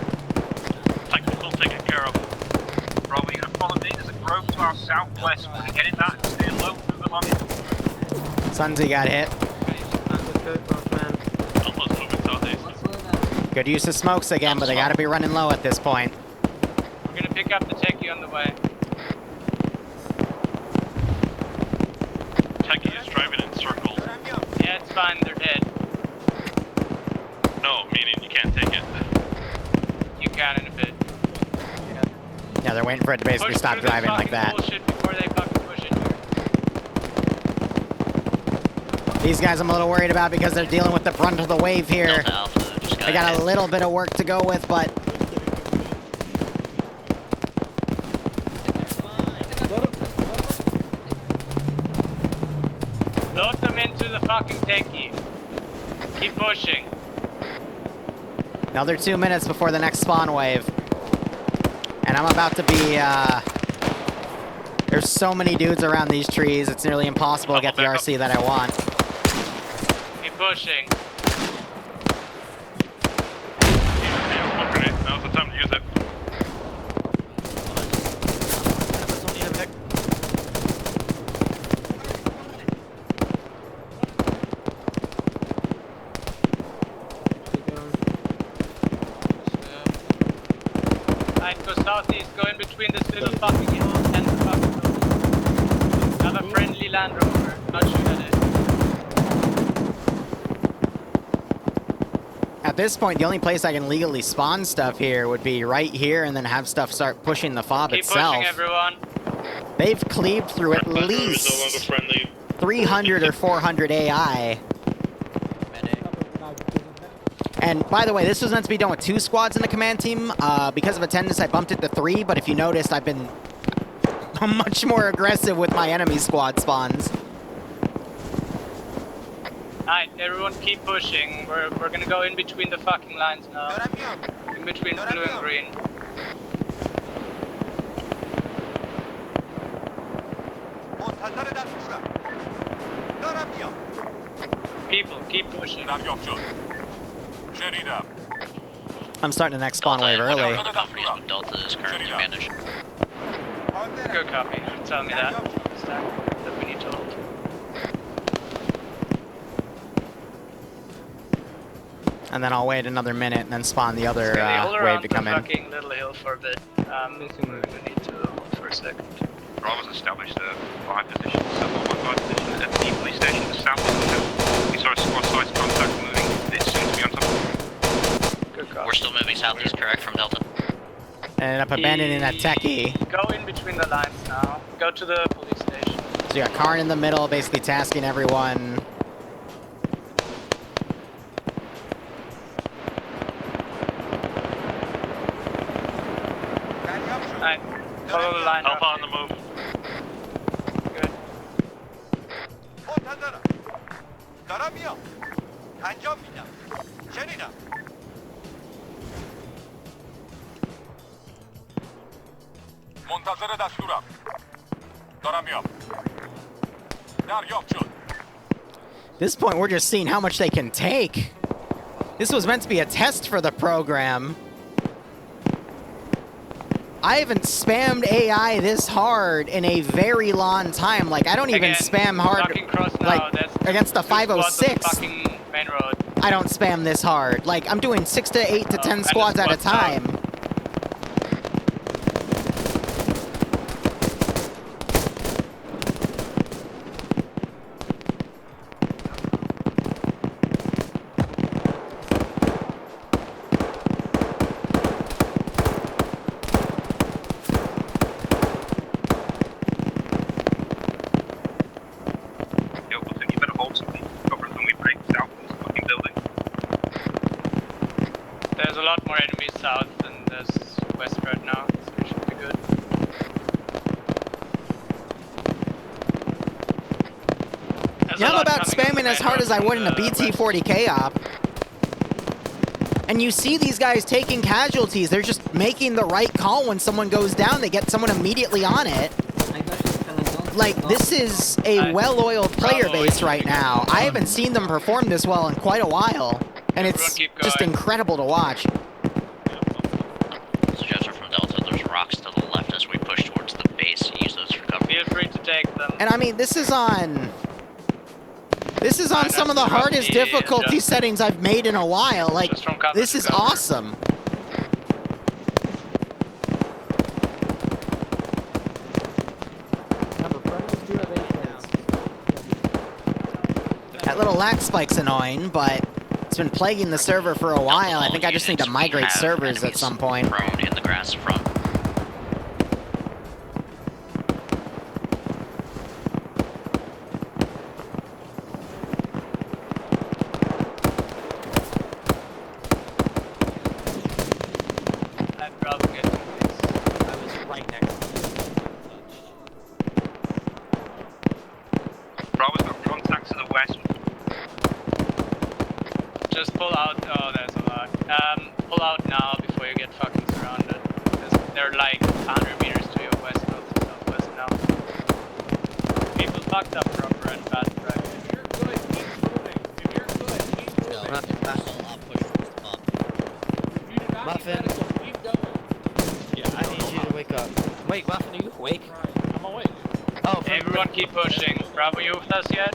Technical taken care of. Bravo, you can follow me. There's a grove to our southwest. We're getting that and stay low through the money. Sunzi got hit. Almost moving southeast. Good use of smokes again, but they gotta be running low at this point. We're gonna pick up the techie on the way. Techie is driving in circles. Yeah, it's fine. They're dead. No, meaning you can't take it. You can in a bit. Yeah, they're waiting for it to basically Push stop through this driving like fucking that. bullshit before they fucking push in here. These guys I'm a little worried about because they're dealing with the brunt of the wave here. Delta Alpha just They got a little bit of work to go with, but Load them into the fucking techie. Keep pushing. another 2 minutes before the next spawn wave. And I'm about to be, there's so many dudes around these trees, it's nearly impossible to get the RC that I want. Keep pushing. Now's the time to use it. Alright, go southeast, go in between this little fucking hill and the fucking road. Have a friendly Land Rover, not shoot at it. At this point, the only place I can legally spawn stuff here would be right here and then have stuff start pushing the fob Keep itself. pushing, everyone. They've cleaved through at least 300 or 400 AI. And by the way, this was meant to be done with 2 squads in the command team. Because of attendance, I bumped it to 3, but if you noticed, I've been much more aggressive with my enemy squad spawns. Alright, everyone keep pushing. We're gonna go in between the fucking lines now. In between blue and green. People, keep pushing. I'm starting the next spawn wave early. Delta is currently managed. Good copy. Tell me that. That we need to hold. And then I'll wait another minute and then spawn the other Hold wave around to the come in. fucking little hill for a bit. We're gonna need to hold for a second. Bravo's established a 5 position, 715 position at the police station to south of the hill. We saw a squad-sized contact moving. It's soon to be on top. Good copy. We're still moving southeast, correct, from Delta? And up abandoning that techie. Go in between the lines now. Go to the police station. So you got Karn in the middle, basically tasking everyone. Alright, follow the line. Alpha roughly. on the move. Good. At this point, we're just seeing how much they can take. This was meant to be a test for the program. I haven't spammed AI this hard in a very long time. Like, I don't even spam hard, fucking cross now. like, That's against the 2 squads on the 506. fucking main road. I don't spam this hard. Like, I'm doing 6 to 8 to 10 and the squads at a squad's down. time. Yo, Wilson, you better hold something. Cover when we break south of this fucking building. There's a lot more enemies south than there's west right now, so we should be good. Yeah, I'm about spamming as hard as I would in a BT-40K op. And you see these guys taking casualties. They're just making the right call when someone goes down. They get someone immediately on it. Like, this is a well-oiled player base right now. I haven't seen them perform this well in quite a while. And it's just incredible to watch. Suggestion from Delta, there's rocks to the left as we push towards the base. Use those for cover. Feel free to take them. And I mean, this is on some of the hardest difficulty settings I've made in a while. Like, this is awesome. That little lag spike's annoying, but it's been plaguing the server for a while. I think I just need to migrate servers at some point. Prone in the grass front. I'd rather get to this. I was right next to Bravo's got contacts to the west. Just pull out. Oh, there's a lot. Pull out now before you get fucking surrounded. They're like 100 meters to your west, north, southwest now. People fucked up proper and bad right. If you're good, keep moving. If you're good, keep moving. No, I'll push towards the top. If you do not Muffin. need medical, keep going. Yeah, I need you to wake up. Wait, Muffin, are you awake? I'm awake. Oh, Everyone keep pushing. Bravo, you with us yet?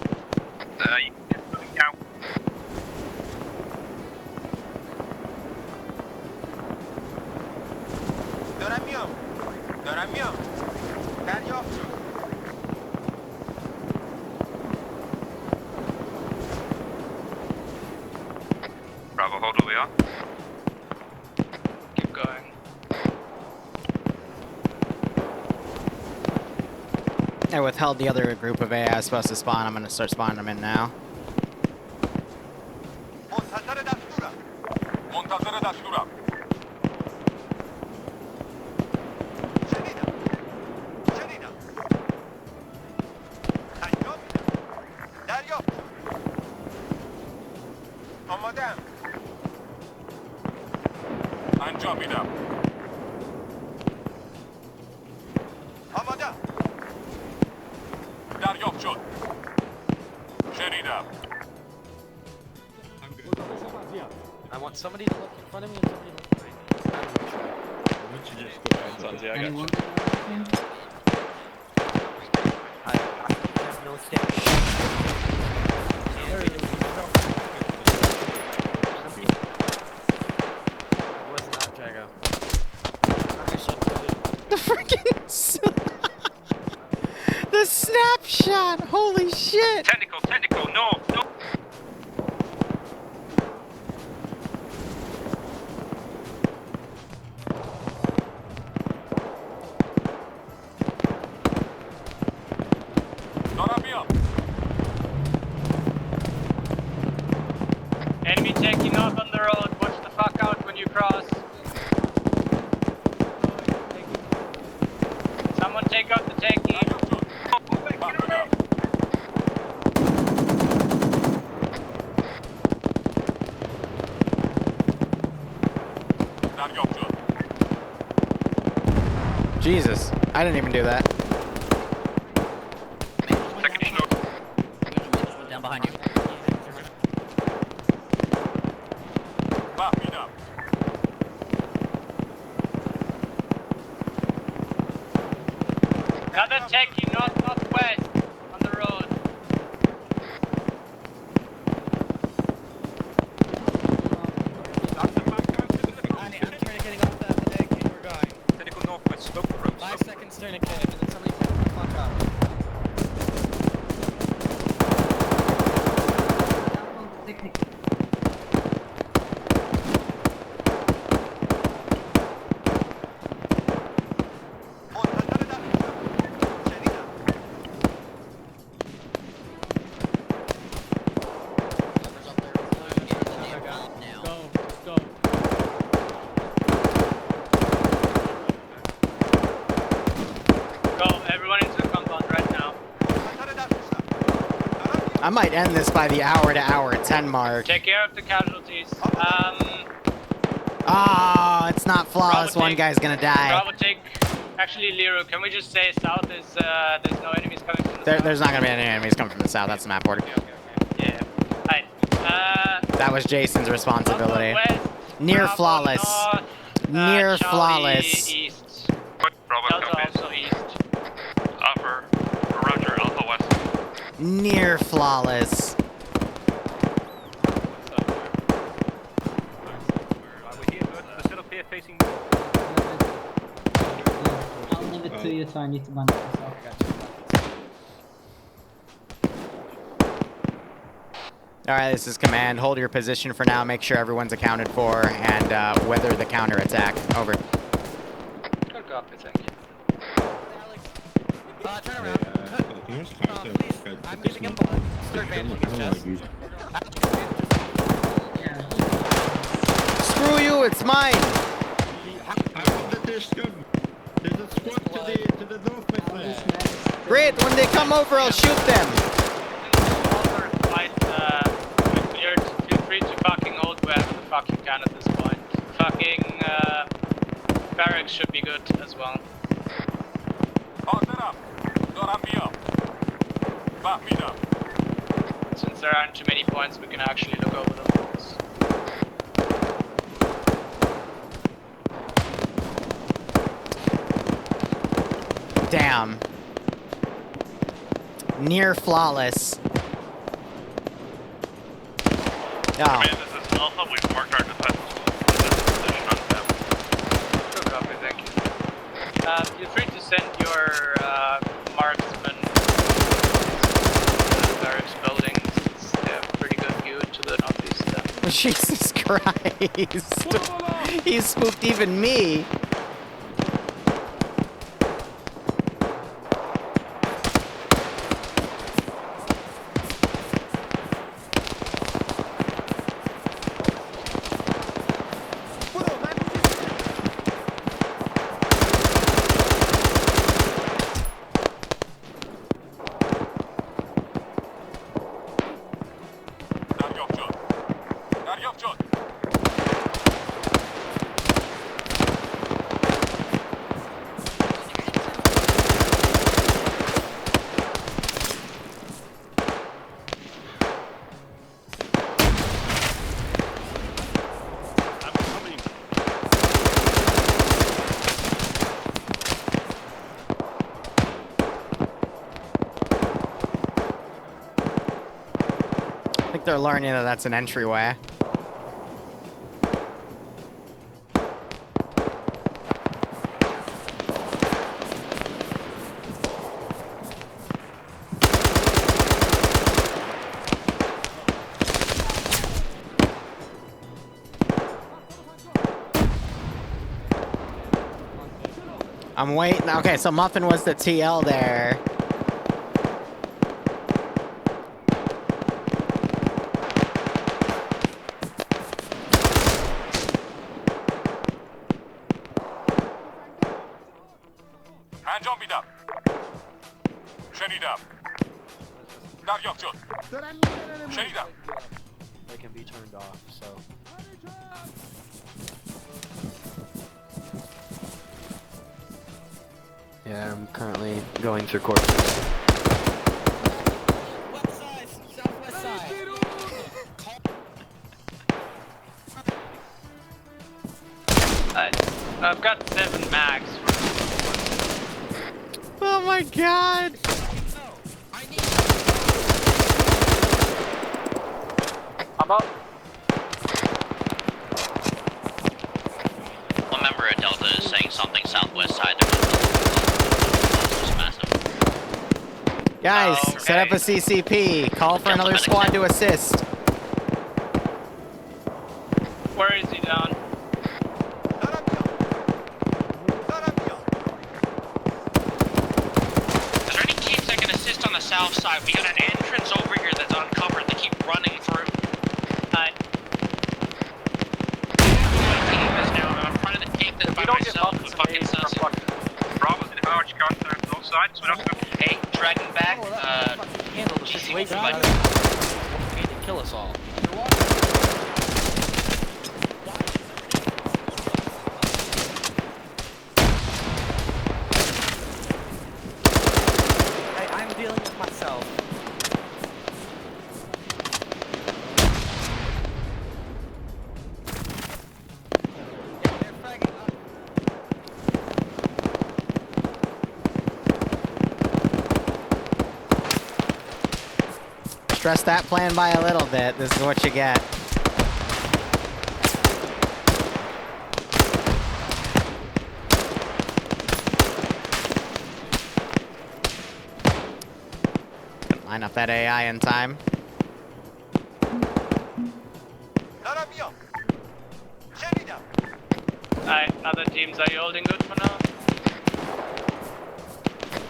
You can count. Bravo, hold where we are. Keep going. I withheld the other group of AI supposed to spawn. I'm going to start spawning them in now. I want somebody to look in front of me and somebody to look behind me. Anyone? I have no stamina. It was not Jago. The freaking... the snapshot! Holy shit! Technical, no. Enemy taking off on the road. Watch the fuck out when you cross. Someone take out the tanky. Jesus, I didn't even do that. Down behind you. Another tanky northwest on the road. I'm tourniqueting off that today. We're going. Technical northwest, smoke the road. 5 seconds tourniquet, and then somebody pick the fuck up. might end this by the hour to hour 10 mark. Take care of the casualties. Ah, it's not flawless. Bravo One take- guy's gonna die. Bravo take. Actually, Liru, can we just say south is there's no enemies coming from the south? There's not gonna be any enemies coming from the south. That's the map order. Yeah. Alright. That was Jason's responsibility. West, Near Bravo flawless. north, Near Charlie flawless. east. Bravo Delta copies. also east. Upper. Roger, Alpha West. Near flawless. I'll leave it to you, so I need to bandage myself. Alright, this is command. Hold your position for now. Make sure everyone's accounted for and weather the counterattack. Over. Good copy, thank you. Turn around. Please, I'm giving him third advantage against chest. Screw you, it's mine! There's a squad to the north, my friend. Great, when they come over, I'll shoot them! Cleared. Feel free to fucking hold wherever the fuck you can at this point. Fucking barracks should be good as well. Since there aren't too many points, we can actually look over the walls. Damn. Near flawless. Oh. Command, this is Alpha. We've marked our defense position on them. Good copy, thank you. Feel free to send your marksmen to the barracks buildings. They have pretty good view to the northeast there. Jesus Christ. He spooked even me. I think they're learning that that's an entryway. I'm waiting. Okay, so Muffin was the TL there. They can be turned off, so. Yeah, I'm currently going through court. West side, southwest side. I've got 7 mags. Oh my god! I'm up. One member of Delta is saying something southwest side. It's massive. Guys, Oh, okay. set up a CCP. Call for another medic squad set. to assist. Where is he down? Is there any teams that can assist on the south side? We got an entrance over here that's uncovered. They keep running through. Hi. I'm trying to take this by We don't get myself. bumped With some fucking aids from sus. fucking. Bravo's in Howard contact north side, so we don't have Hey, dragging back. Handle the situation. But Stress that plan by a little bit. This is what you get. Line up that AI in time. Alright, other teams, are you holding good for now?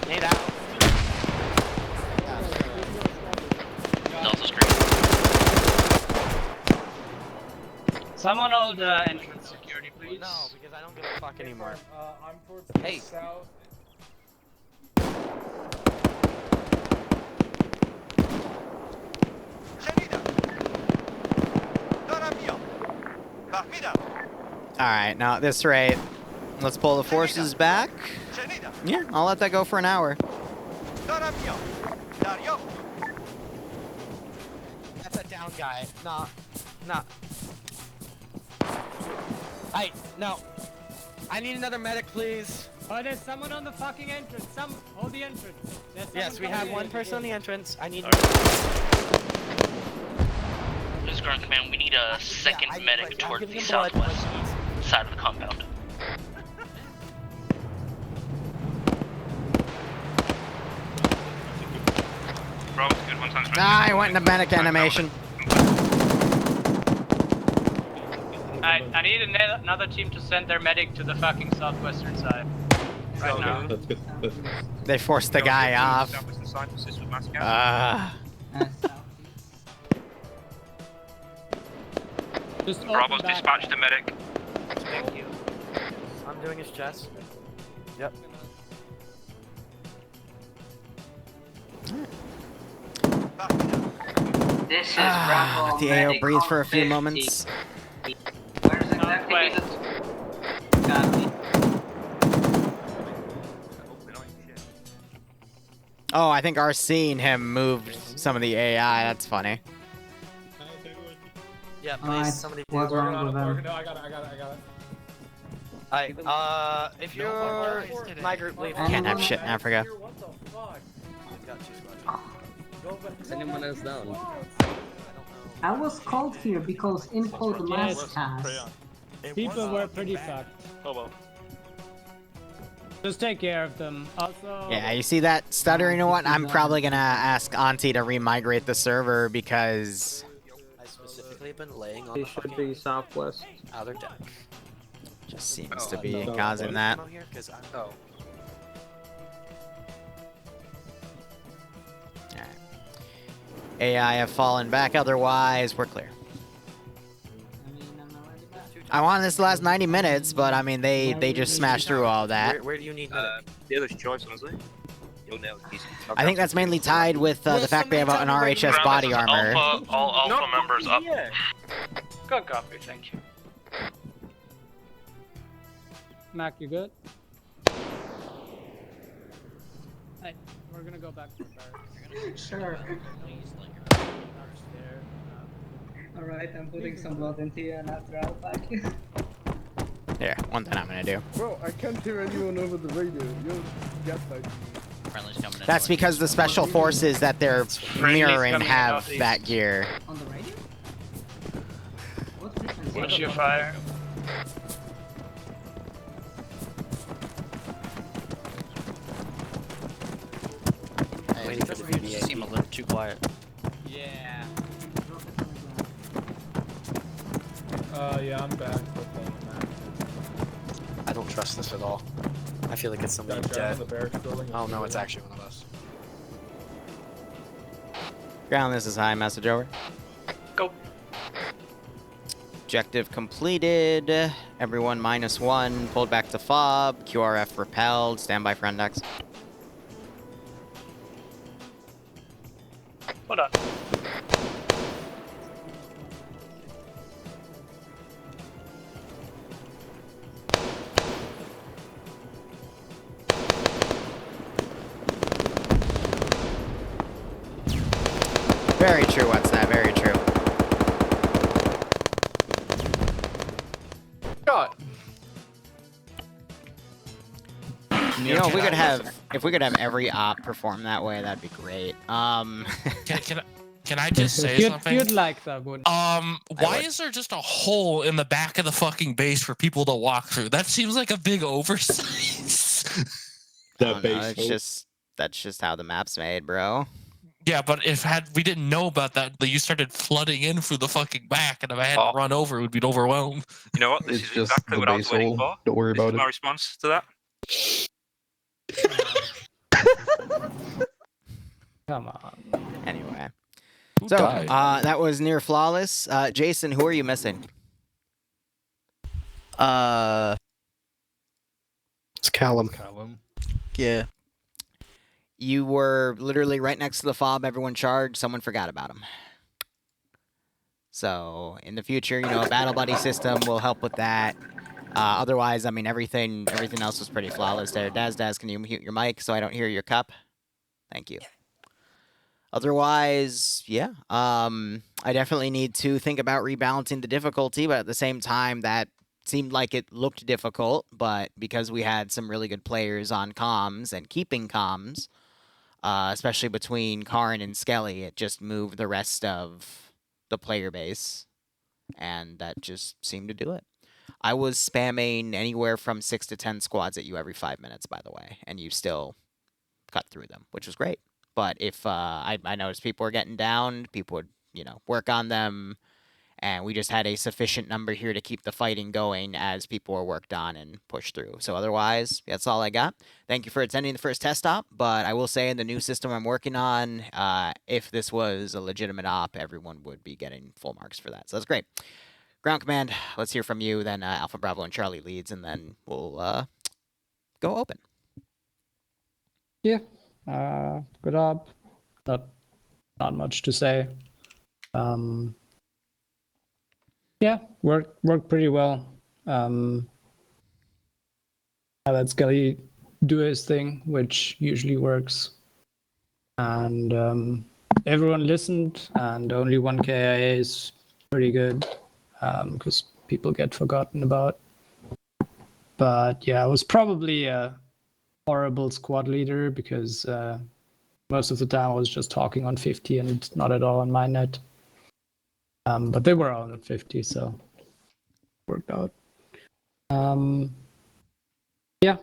Need out. Delta screen. Someone hold entrance security, please. No, because I don't give a fuck anymore. I'm towards Hey. south. Alright, now at this rate, let's pull the forces back. Yeah, I'll let that go for an hour. That's a down guy. No. No. Hey, no. I need another medic, please. Oh, there's someone on the fucking entrance. Hold the entrance. Yes, we have one person on the entrance. I need... This is Ground Command. We need a second medic towards the southwest side of the compound. Bravo's good. One time's Ah, I went into medic animation. Alright, I need another team to send their medic to the fucking southwestern side. Right now. That's good. That's good. They forced the guy off. Southwestern side to assist with mass count. Bravo's dispatched the medic. Thank you. I'm doing his chest. Yep. This is Bravo The AO Medic breathe for a few 50. moments. Where's exactly is it? Copy. Oh, I think our seeing him moved some of the AI. That's funny. Yeah, please, Alright, somebody what's wrong with them? No, I got it. Alright, if you're my group leader. Can't have shit in Africa. What the fuck? Is anyone else down? I was called here because info the mass cast. People were pretty fucked. Oh well. Just take care of them. Also... Yeah, you see that stutter? You know what? I'm probably gonna ask Auntie to remigrate the server because... I specifically been laying on He the should fucking be southwest. outer deck. just seems to be no. causing that. Here, 'cause I'm... AI have fallen back, otherwise we're clear. I wanted this to last 90 minutes, but I mean, they just smashed through all that. Where do you need The other's choice, honestly. You'll nail it easy. I think that's mainly tied with the fact they have an RHS body armor. All alpha members up. Good copy, thank you. Mac, you good? Hey, we're gonna go back to the barracks. Sure. Alright, I'm putting some blood into you and after I'll back you. Here, one thing I'm gonna do. Bro, I can't hear anyone over the radio. You'll get that. Friendly's coming in. That's because the special forces that they're mirroring coming in have northeast. that gear. On the radio? What frequency? What's your fire? Waiting for the VBA. Seem a little too quiet. Yeah. Yeah, I'm back. I don't trust this at all. I feel like it's somebody dead. Oh no, it's actually one of us. Ground, this is high. Message over. Go. Objective completed. Everyone -1. Pulled back to FOB. QRF repelled. Standby for index. Hold on. Very true, what's that? Very true. God. You know, if we could have every op perform that way, that'd be great. Can can I just say something? You'd like that, would why is there just a hole in the back of the fucking base for people to walk through? That seems like a big oversight. That's just how the map's made, bro. Yeah, but if we didn't know about that, you started flooding in through the fucking back, and if I had to run over, it would be overwhelmed. You know what? This is exactly what I was waiting for. Don't worry about it. My response to that. Come on. Anyway. So, that was near flawless. Jason, who are you missing? It's Callum. Yeah. You were literally right next to the fob, everyone charged, someone forgot about him. So, in the future, a battle buddy system will help with that. Otherwise, I mean, everything else was pretty flawless there. Daz, can you mute your mic so I don't hear your cup? Thank you. Otherwise, yeah. I definitely need to think about rebalancing the difficulty, but at the same time, that seemed like it looked difficult, but because we had some really good players on comms and keeping comms, especially between Karin and Skelly, it just moved the rest of the player base, and that just seemed to do it. I was spamming anywhere from 6 to 10 squads at you every 5 minutes, by the way, and you still cut through them, which was great. But if I noticed people were getting down, people would, work on them, and we just had a sufficient number here to keep the fighting going as people were worked on and pushed through. So otherwise, that's all I got. Thank you for attending the first test op, but I will say in the new system I'm working on, if this was a legitimate op, everyone would be getting full marks for that. So that's great. Ground Command, let's hear from you, then Alpha, Bravo, and Charlie leads, and then we'll go open. Yeah. Good up. Not much to say. Yeah, worked pretty well. I let Skelly do his thing, which usually works. And everyone listened, and only one KIA is pretty good, because people get forgotten about. But yeah, I was probably a horrible squad leader because most of the time I was just talking on 50 and not at all on my net. But they were all at 50, so it worked out. Yeah,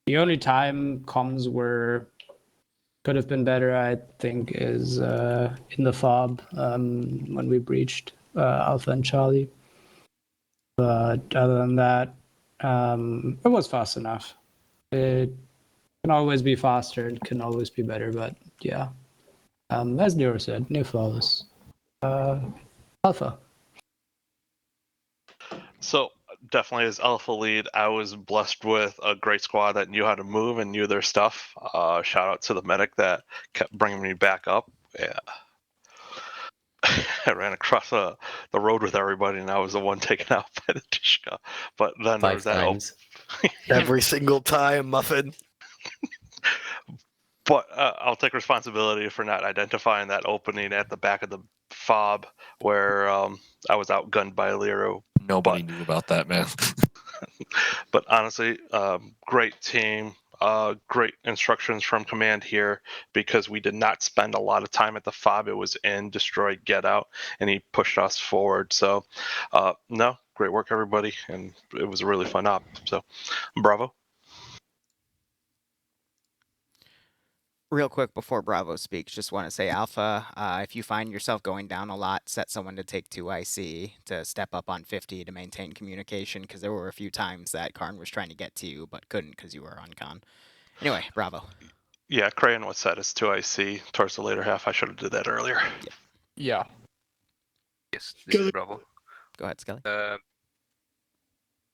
the only time comms could have been better, I think, is in the fob when we breached Alpha and Charlie. But other than that, it was fast enough. It can always be faster, it can always be better, but yeah. As Liru said, near flawless. Alpha. So definitely as Alpha lead, I was blessed with a great squad that knew how to move and knew their stuff. Shout out to the medic that kept bringing me back up. Yeah. I ran across the road with everybody, and I was the one taken out by the Tishka. But then there was that every single time, Muffin. But I'll take responsibility for not identifying that opening at the back of the fob where I was outgunned by Liru. Nobody knew about that, man. But honestly, great team. Great instructions from command here because we did not spend a lot of time at the fob. It was in, destroy, get out, and he pushed us forward. So, no, great work, everybody, and it was a really fun op. So, bravo. Real quick before Bravo speaks, just want to say, Alpha, if you find yourself going down a lot, set someone to take 2 IC to step up on 50 to maintain communication, because there were a few times that Karn was trying to get to you, but couldn't because you were on con. Anyway, Bravo. Yeah, Crayon was set as 2 IC towards the later half. I should have did that earlier. Yeah. Yes, this is Bravo. Go ahead, Skelly.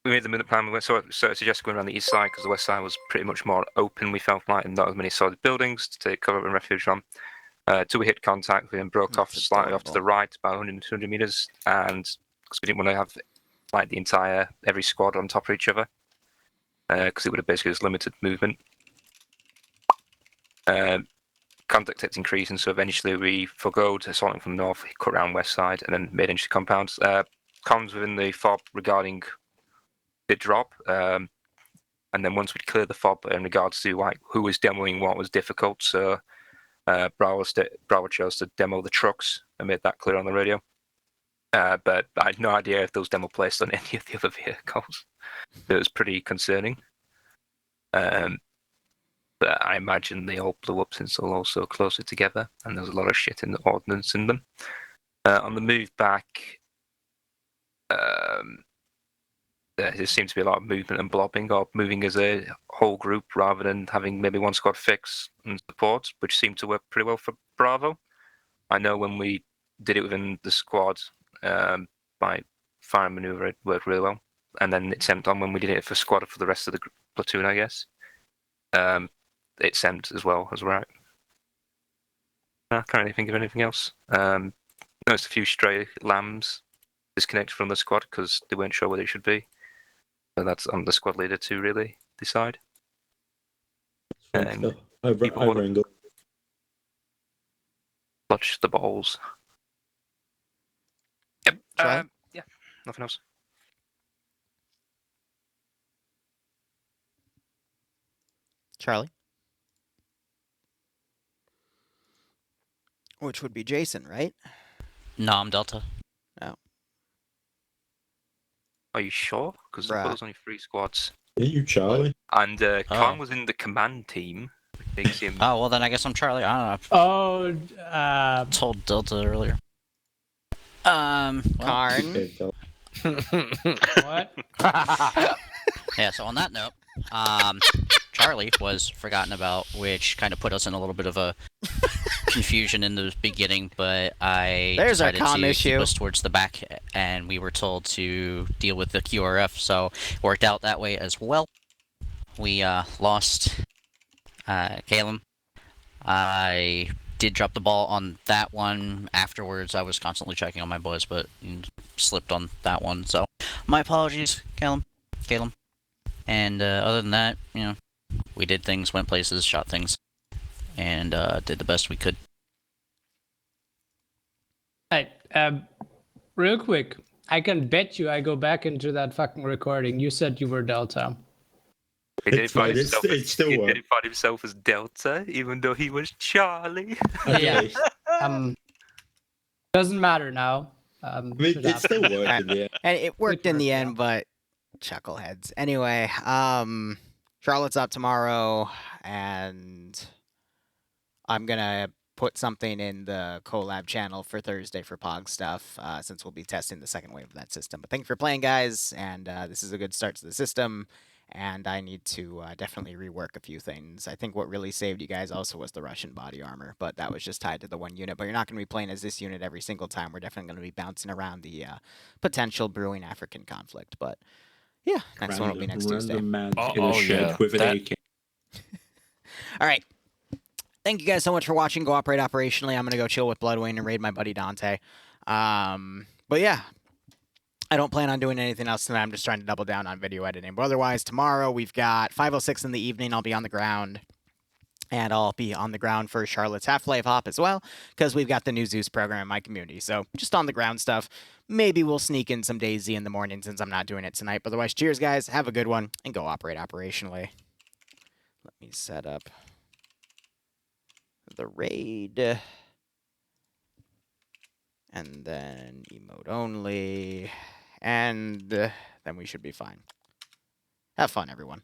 We made the minute plan. We suggested going around the east side because the west side was pretty much more open. We felt like not as many solid buildings to take cover and refuge on. Till we hit contact, we then broke off slightly off to the right, about 100 to 200 meters, and because we didn't want to have like every squad on top of each other, because it would have basically just limited movement. Contact kept increasing, so eventually we forgoed assaulting from the north, cut around west side, and then made entry compounds. Comms within the fob regarding did drop, and then once we'd cleared the fob in regards to like who was demoing what was difficult, so Bravo chose to demo the trucks and made that clear on the radio. But I had no idea if those demo placed on any of the other vehicles. It was pretty concerning. But I imagine they all blew up since they're all so closer together, and there's a lot of shit in the ordnance in them. On the move back, there seems to be a lot of movement and blobbing, or moving as a whole group rather than having maybe one squad fix and support, which seemed to work pretty well for Bravo. I know when we did it within the squad by fire and maneuver, it worked really well. And then it sent on when we did it for squad for the rest of the platoon, I guess. It sent as well as right. I can't really think of anything else. Noticed a few stray lambs disconnected from the squad because they weren't sure where they should be. So that's on the squad leader to really decide. And I wrangle. Clutch the balls. Yep. Yeah. Nothing else. Charlie? Which would be Jason, right? No, I'm Delta. Oh. Are you sure? Because there's only 3 squads. Are you Charlie? And Khan was in the command team. Which makes him... Oh, well then I guess I'm Charlie. I don't know. Oh, told Delta earlier. Karn. What? Yeah, so on that note, Charlie was forgotten about, which kind of put us in a little bit of a confusion in the beginning, but There's our decided to issue. keep us towards the back, and we were told to deal with the QRF, so it worked out that way as well. We lost Caleb. I did drop the ball on that one. Afterwards, I was constantly checking on my boys, but slipped on that one, so my apologies, Caleb. And other than that, you know, we did things, went places, shot things, and did the best we could. Hey, real quick, I can bet you I go back into that fucking recording. You said you were Delta. He did find himself as Delta, even though he was Charlie. Yeah. Doesn't matter now. I mean, it still worked in the end. And it worked in the end, but chuckleheads. Anyway, Charlotte's up tomorrow, and I'm gonna put something in the collab channel for Thursday for POG stuff, since we'll be testing the second wave of that system. But thank you for playing, guys, and this is a good start to the system. And I need to definitely rework a few things. I think what really saved you guys also was the Russian body armor, but that was just tied to the one unit. But you're not going to be playing as this unit every single time. We're definitely going to be bouncing around the potential brewing African conflict. But yeah, next one will be next Tuesday. Man in a shed with an AK. All right. Thank you guys so much for watching. Go operate operationally. I'm going to go chill with Bloodwing and raid my buddy Dante. But yeah. I don't plan on doing anything else tonight. I'm just trying to double down on video editing. But otherwise, tomorrow we've got 5:06 in the evening. I'll be on the ground. And I'll be on the ground for Charlotte's Half-Life Hop as well, because we've got the new Zeus program in my community. So just on the ground stuff. Maybe we'll sneak in some DayZ in the morning since I'm not doing it tonight. But otherwise, cheers, guys. Have a good one. And go operate operationally. Let me set up the raid. And then emote only. And then we should be fine. Have fun, everyone.